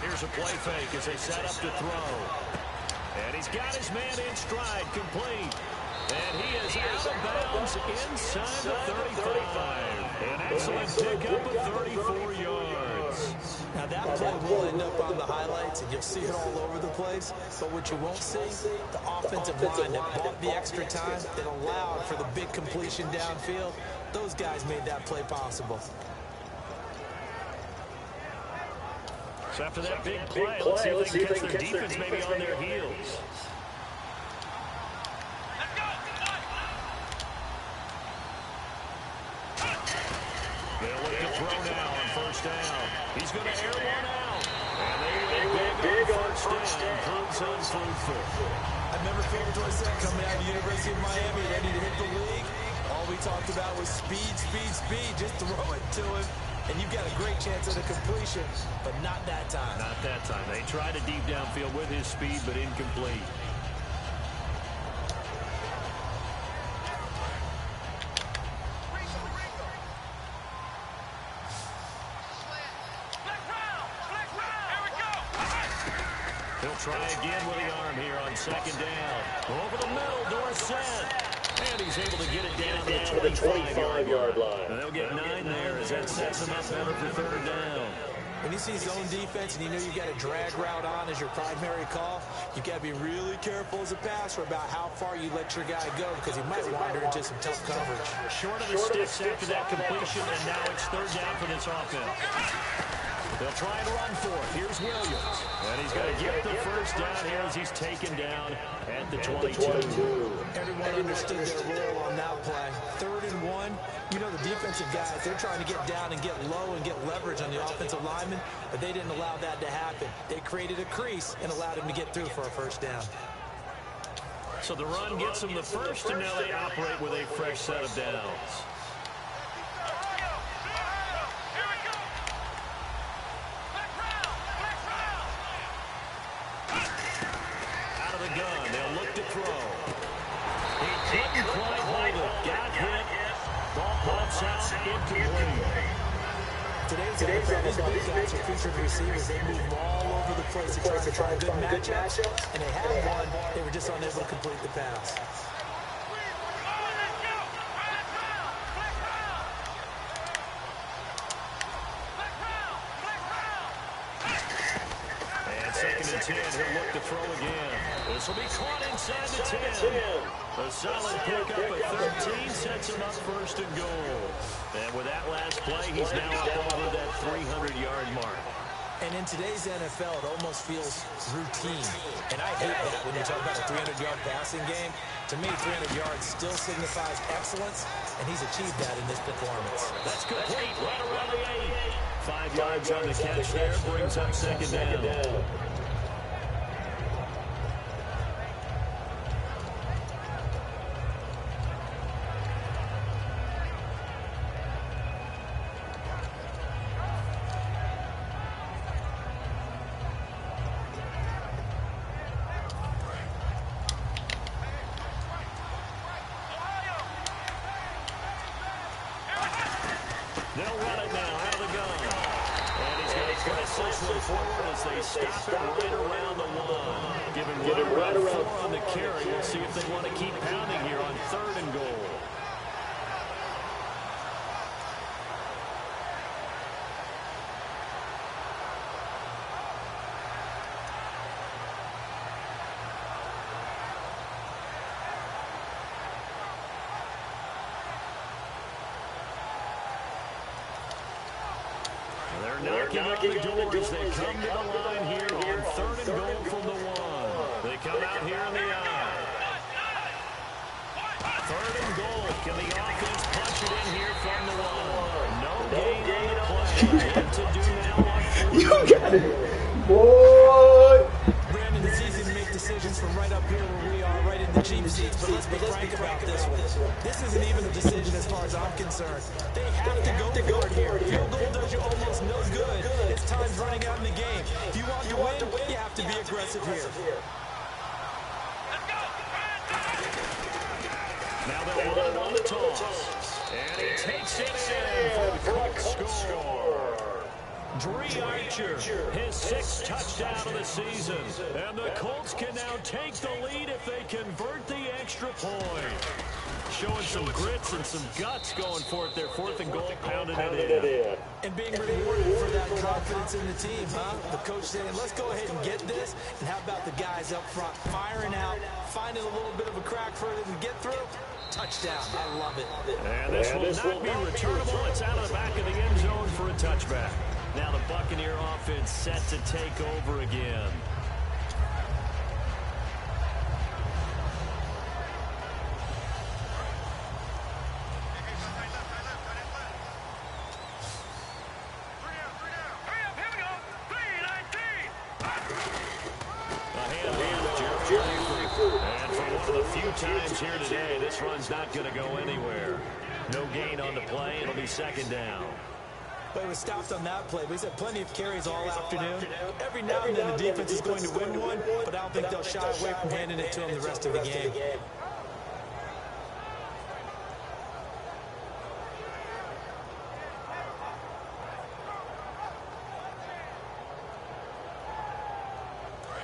Here's a play fake as they set up to throw. And he's got his man in stride, complete. And he is out of bounds inside the 35. An excellent pickup of 34 yards. Now that play will end up on the highlights, and you'll see it all over the place. But what you won't see, the offensive line that bought the extra time, that allowed for the big completion downfield. Those guys made that play possible. So after that big play, let's see if they can catch their defense maybe on their heels. They'll look to throw now on first down. He's going to air one out. And they went big on first down. Proves unfruitful. I remember Phil Dorsett coming out of the University of Miami, ready to hit the league. All we talked about was speed, speed, speed. Just throw it to him. And you've got a great chance at a completion, but not that time. Not that time. They tried a deep downfield with his speed, but incomplete. He'll try again with the arm here on second down. Over the middle, Dorsett. And he's able to get it down to the 25-yard line. And they'll get 9 there as that sets him up better for third down. When you see zone defense and you know you've got a drag route on as your primary call, you've got to be really careful as a passer about how far you let your guy go because he might wander into some tough coverage. Short of the sticks after that completion, and now it's third down for this offense. They'll try and run for it. Here's Williams. And he's got to get the first down here as he's taken down at the 22. Everyone understood their role on that play. 3rd and 1. You know the defensive guys, they're trying to get down and get low and get leverage on the offensive lineman, but they didn't allow that to happen. They created a crease and allowed him to get through for a first down. So the run gets them the first, and now they operate with a fresh set of downs. Gun. They'll look to throw. He couldn't quite hold it. Got hit. Ball pops out incomplete. Today's NFL, these big guys are featured receivers. They move all over the place to try a good matchup, and they had one. They were just unable to complete the pass. And 2nd and 10. He'll look to throw again. This will be caught inside the 10. A solid pickup at 13 sets him up 1st and goal. And with that last play, he's now up over that 300-yard mark. And in today's NFL, it almost feels routine. And I hate that when you talk about a 300-yard passing game. To me, 300 yards still signifies excellence, and he's achieved that in this performance. That's complete right around the 8. 5 yards on the catch there, brings up 2nd down. They'll run it now out of the gun. And he's going to press this one forward as they stop it right around the 1. Give him right around 4 on the carry. We'll see if they want to keep pounding here on 3rd and goal. They're knocking on the doors. They come to the line here on 3rd and goal from the 1. They come out here in the eye. 3rd and goal. Can the offense punch it in here from the 1? No gain on the play. What to do now on 4th. You got it, boy. Brandon, it's easy to make the decisions from right up here where we are, right in the Jeep seats, but let's be frank about this one. This isn't even a decision as far as I'm concerned. They have to go for it here. Field goal does you almost no good. It's time's running out in the game. If you want to win, you have to be aggressive here. Now they'll run it on the toss. And he takes it in for a quick score. Dree Archer, his 6th touchdown of the season. And the Colts can now take the lead if they convert the extra point. Showing some grits and some guts going for it. Their 4th and goal, pounding it in. And being rewarded for that confidence in the team, huh? The coach saying, let's go ahead and get this. And how about the guys up front firing out, finding a little bit of a crack for them to get through? Touchdown. I love it. And this will not be returnable. It's out of the back of the end zone for a touchback. Now the Buccaneer offense set to take over again. Times here today, this run's not going to go anywhere. No gain on the play. It'll be 2nd down. But it was stopped on that play. We've had plenty of carries all afternoon. Every now and then the defense is going to win one, but I don't think they'll shy away from handing it to them the rest of the game.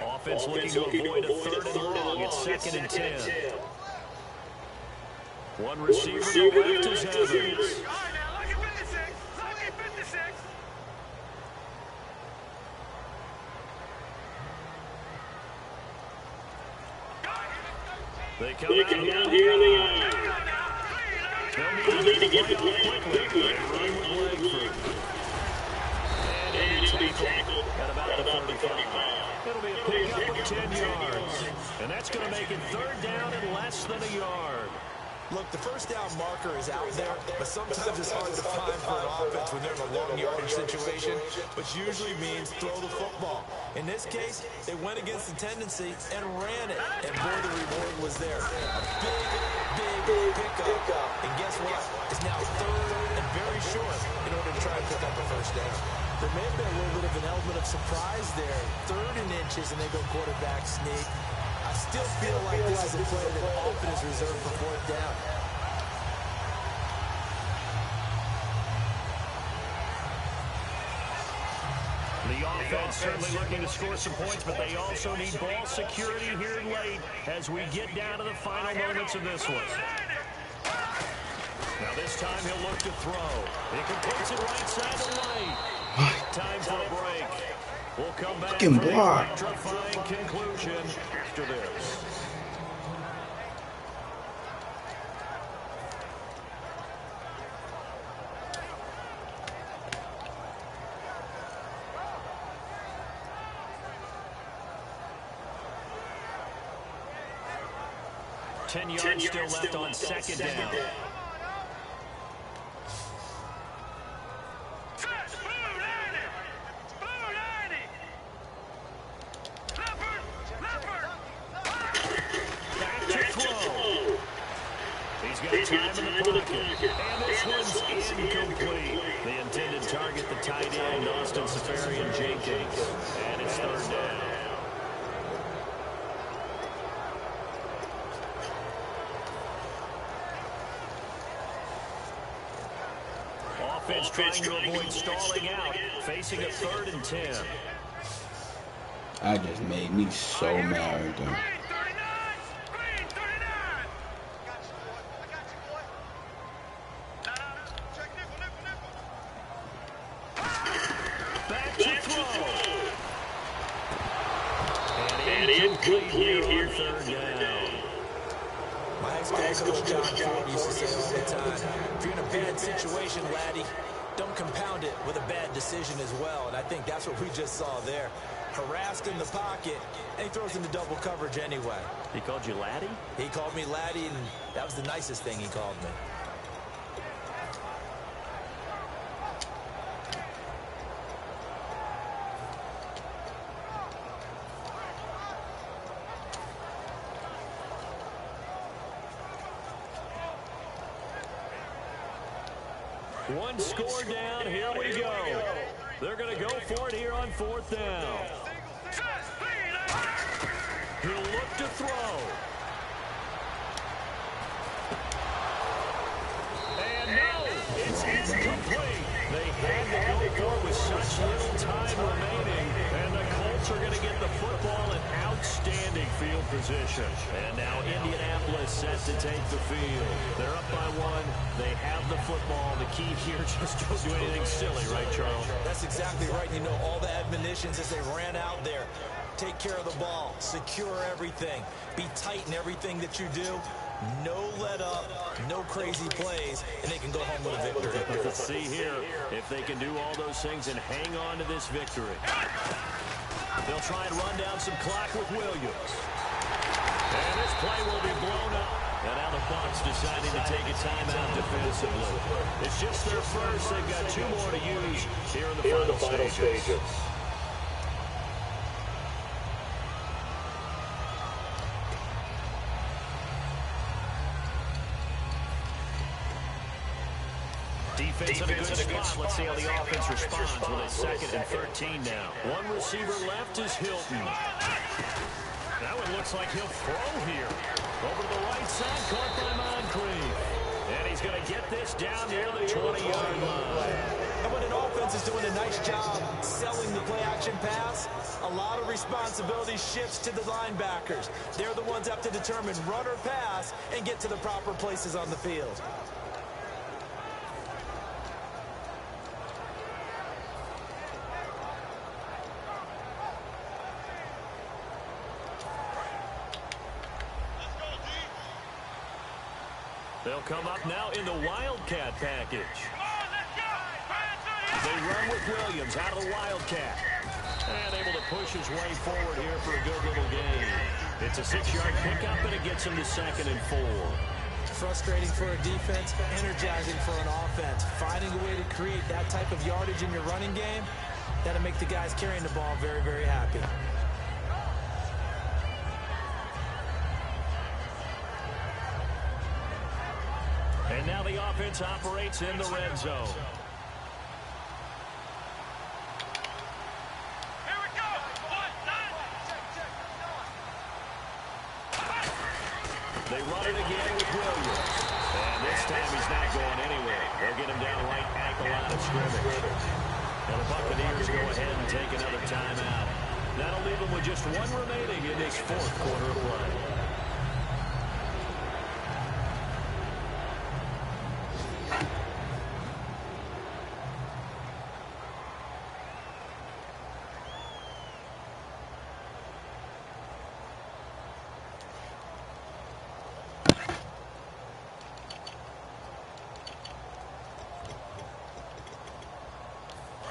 Offense looking to avoid a 3rd and long. It's 2nd and 10. One receiver to the left is Evans. All right, now, lucky 56. Lucky 56. They come out here in the yard. They'll need to get the play quickly. Run with Langford. And he'll be tackled at about the 35. It'll be a pickup of 10 yards. And that's going to make it 3rd down and less than a yard. Look, the 1st down marker is out there, but sometimes it's hard to find for an offense when they're in a long yardage situation, which usually means throw the football. In this case, they went against the tendency and ran it, and boy, the reward was there. A big pickup, and guess what? It's now 3rd and very short in order to try and pick up a 1st down. There may have been a little bit of an element of surprise there. 3rd and inches, and they go quarterback sneak. I still feel like this is a play that often is reserved for 4th down. The offense certainly looking to score some points, but they also need ball security here late as we get down to the final moments of this one. Now this time he'll look to throw. He completes it right side to right. Time for a break. We'll come back for the electrifying conclusion after this. Ten yards still left on 2nd down. Time in the pocket. And this one's incomplete. The intended target, the tight end, Austin Safarian Jenkins. And it's 3rd down. Offense trying to avoid stalling out, facing a 3rd and 10. That just made me so mad right there. Incomplete here on 3rd down. My ex-coach John Ford used to say all the time, if you're in a bad situation, laddie, don't compound it with a bad decision as well. And I think that's what we just saw there. Harassed in the pocket, and he throws into double coverage anyway. He called you laddie? He called me laddie, and that was the nicest thing he called me. One score down. Here we go. They're going to go for it here on 4th down. He'll look to throw. And no, it's incomplete. They had to go for it with such little time remaining. And the Colts are going to get the football in outstanding field position. And now Indianapolis set to take the field. They're up by 1. They have the football. The key here, just don't do anything silly, right, Charles? That's exactly right. You know, all the admonitions as they ran out there. Take care of the ball. Secure everything. Be tight in everything that you do. No let up, no crazy plays, and they can go home with a victory. Let's see here if they can do all those things and hang on to this victory. They'll try and run down some clock with Williams. And this play will be blown up. And now the Bucs deciding to take a timeout defensively. It's just their first. They've got 2 more to use here in the final stages. Defense in a good spot. Let's see how the offense responds with a 2nd and 13 now. One receiver left is Hilton. Now it looks like he'll throw here. Over to the right side, caught by Moncrief. And he's going to get this down near the 20-yard line. And when an offense is doing a nice job selling the play-action pass, a lot of responsibility shifts to the linebackers. They're the ones that have to determine run or pass and get to the proper places on the field. They'll come up now in the Wildcat package. They run with Williams out of the Wildcat. And able to push his way forward here for a good little gain. It's a 6-yard pickup, and it gets him to 2nd and 4. Frustrating for a defense, energizing for an offense. Finding a way to create that type of yardage in your running game, that'll make the guys carrying the ball very, very happy. And now the offense operates in the red zone. Here we go. 1, 9. They run it again with Williams. And this time he's not going anywhere. They'll get him down right at the line of scrimmage. And the Buccaneers go ahead and take another timeout. That'll leave them with just 1 remaining in this 4th quarter of play.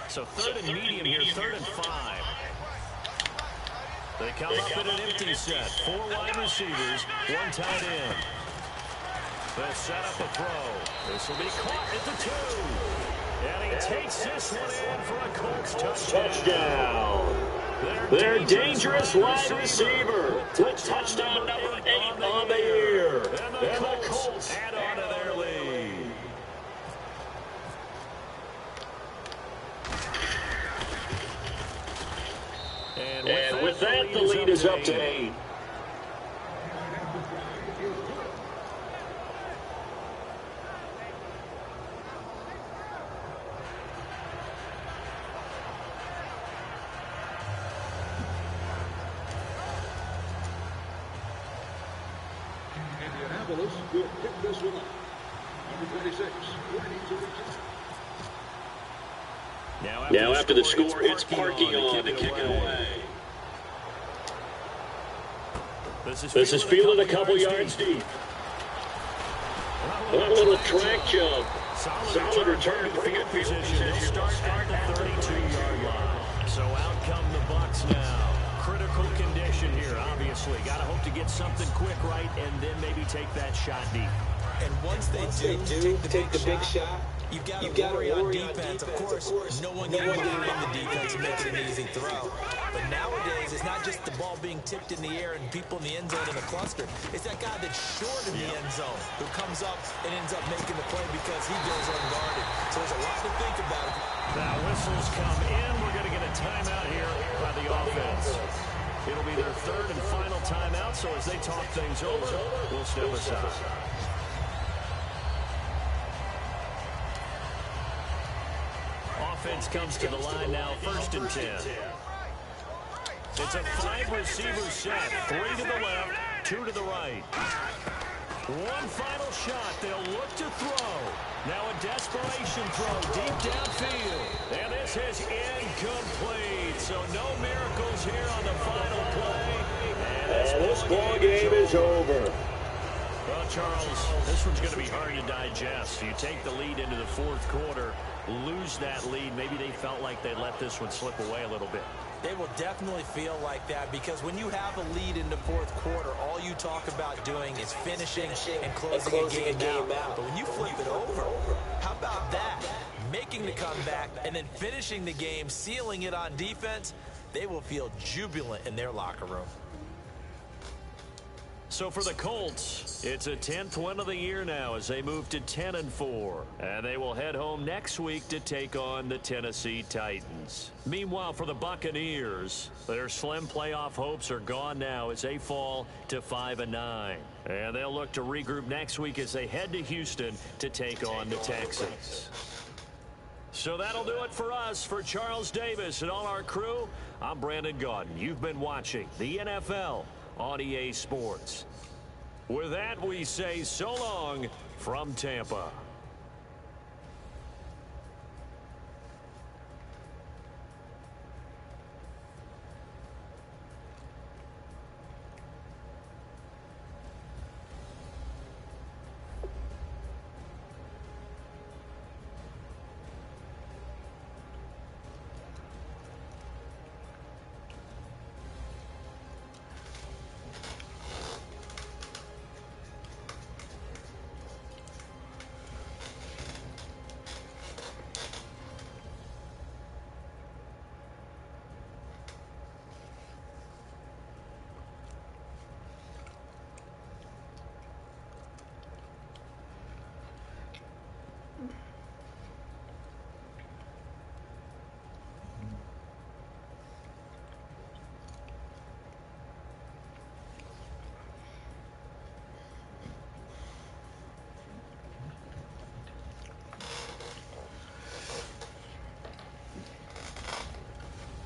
So 3rd and medium here, 3rd and 5. They come up in an empty set. 4 wide receivers, 1 tight end. They'll set up a throw. This will be caught at the 2. And he takes this one in for a Colts touchdown. Their dangerous wide receiver with touchdown number 8 on the year. And the Colts add on to their lead. And with that, the lead is up to 8. Indianapolis will pick this one up. Number 26, ready to return. Now after the score, it's parking on to kick it away. This is fielded a couple yards deep. A little track jump. Solid return to bring it field position. Start at the 32-yard line. So out come the Bucs now. Critical condition here, obviously. Got to hope to get something quick right and then maybe take that shot deep. And once they do take the big shot, You've got to worry on defense. Of course, no one can get behind the defense and make it an easy throw. But nowadays, it's not just the ball being tipped in the air and people in the end zone in a cluster. It's that guy that's short in the end zone who comes up and ends up making the play because he goes unguarded. So there's a lot to think about. Now whistles come in. We're going to get a timeout here by the offense. It'll be their third and final timeout, so as they talk things over, we'll step aside. Offense comes to the line now, 1st and 10. It's a 5-receiver set. 3 to the left, 2 to the right. One final shot. They'll look to throw. Now a desperation throw deep downfield. And this is incomplete. So no miracles here on the final play. And this ball game is over. Well, Charles, this one's going to be hard to digest. You take the lead into the 4th quarter, lose that lead. Maybe they felt like they let this one slip away a little bit. They will definitely feel like that because when you have a lead in the 4th quarter, all you talk about doing is finishing and closing a game out. But when you flip it over, how about that? Making the comeback and then finishing the game, sealing it on defense, they will feel jubilant in their locker room. So for the Colts, it's a 10th win of the year now as they move to 10-4. And they will head home next week to take on the Tennessee Titans. Meanwhile, for the Buccaneers, their slim playoff hopes are gone now as they fall to 5-9. And they'll look to regroup next week as they head to Houston to take on the Texans. So that'll do it for us. For Charles Davis and all our crew, I'm Brandon Gaudin. You've been watching the NFL on EA Sports. With that, we say so long from Tampa.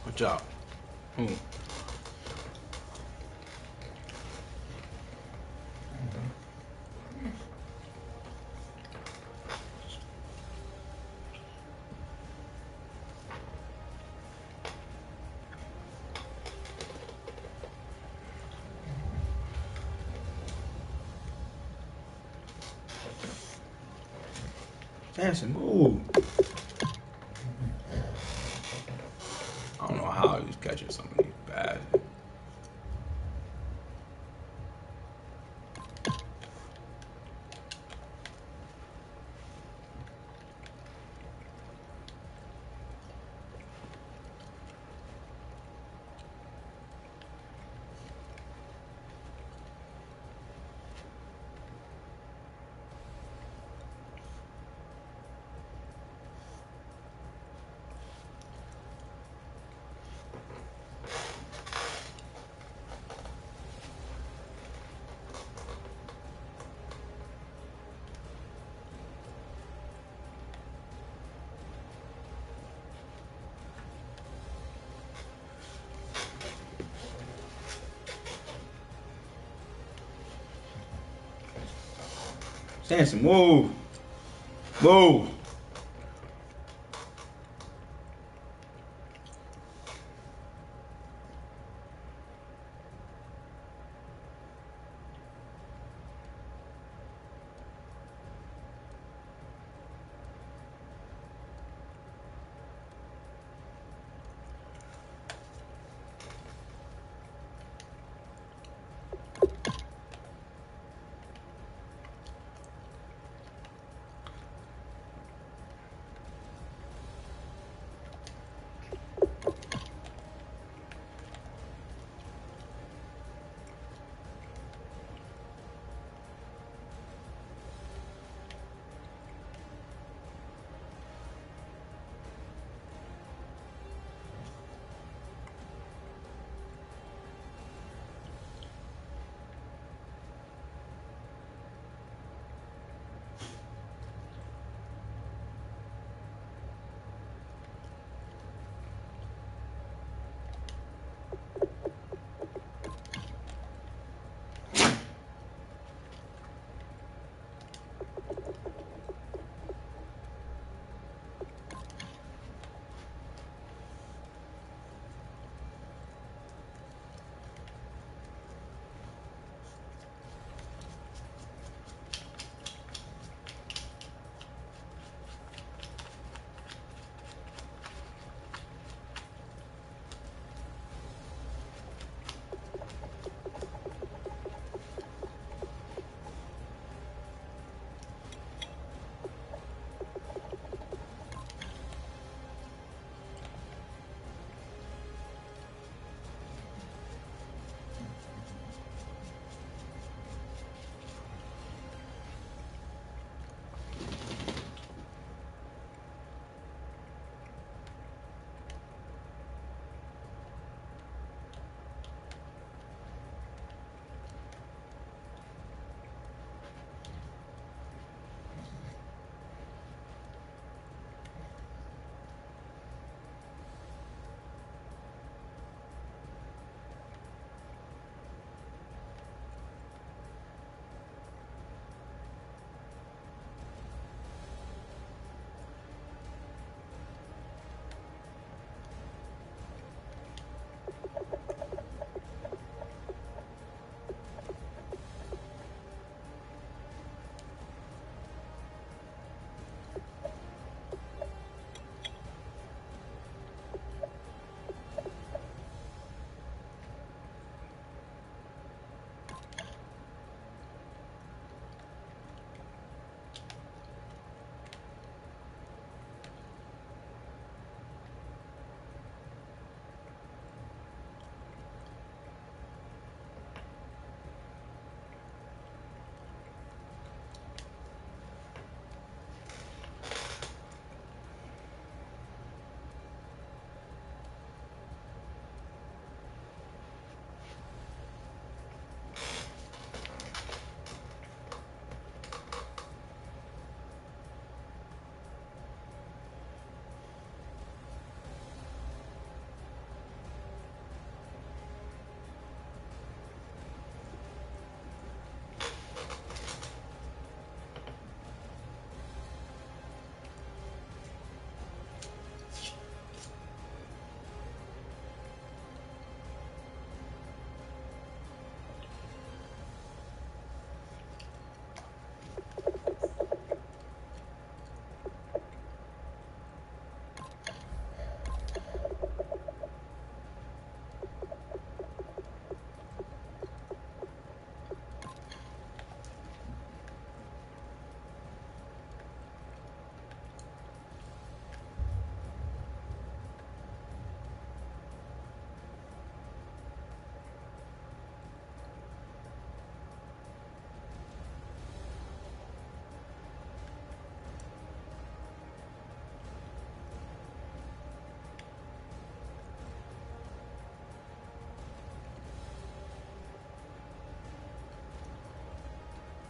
Good job. Dancing, move. I don't know how he's catching some of these bad. Dancing, move. Move.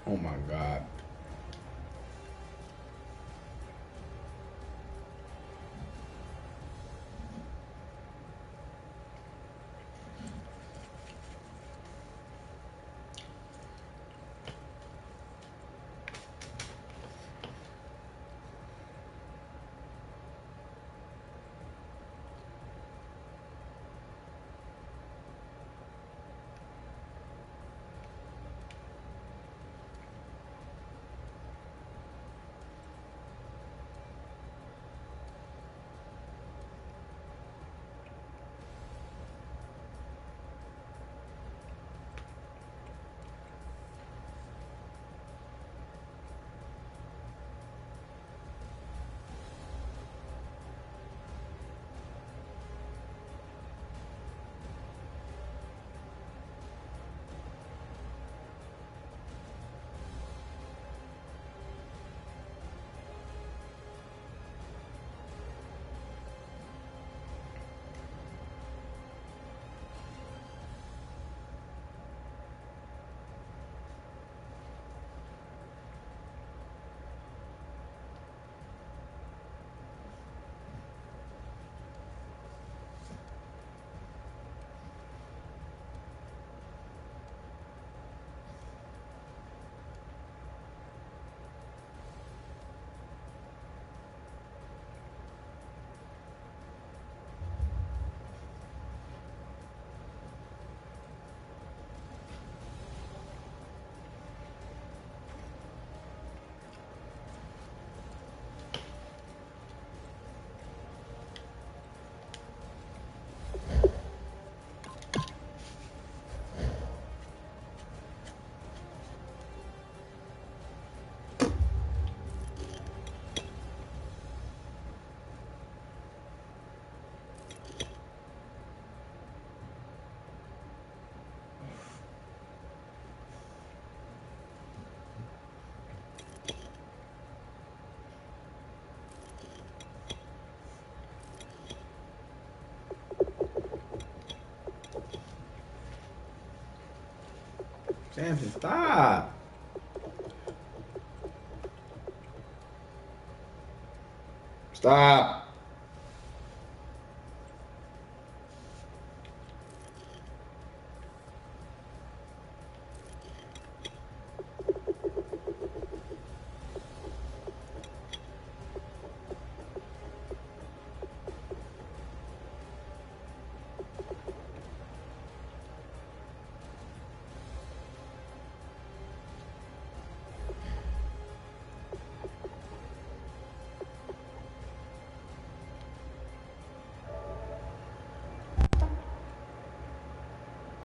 Oh my God. Samson, stop. Stop.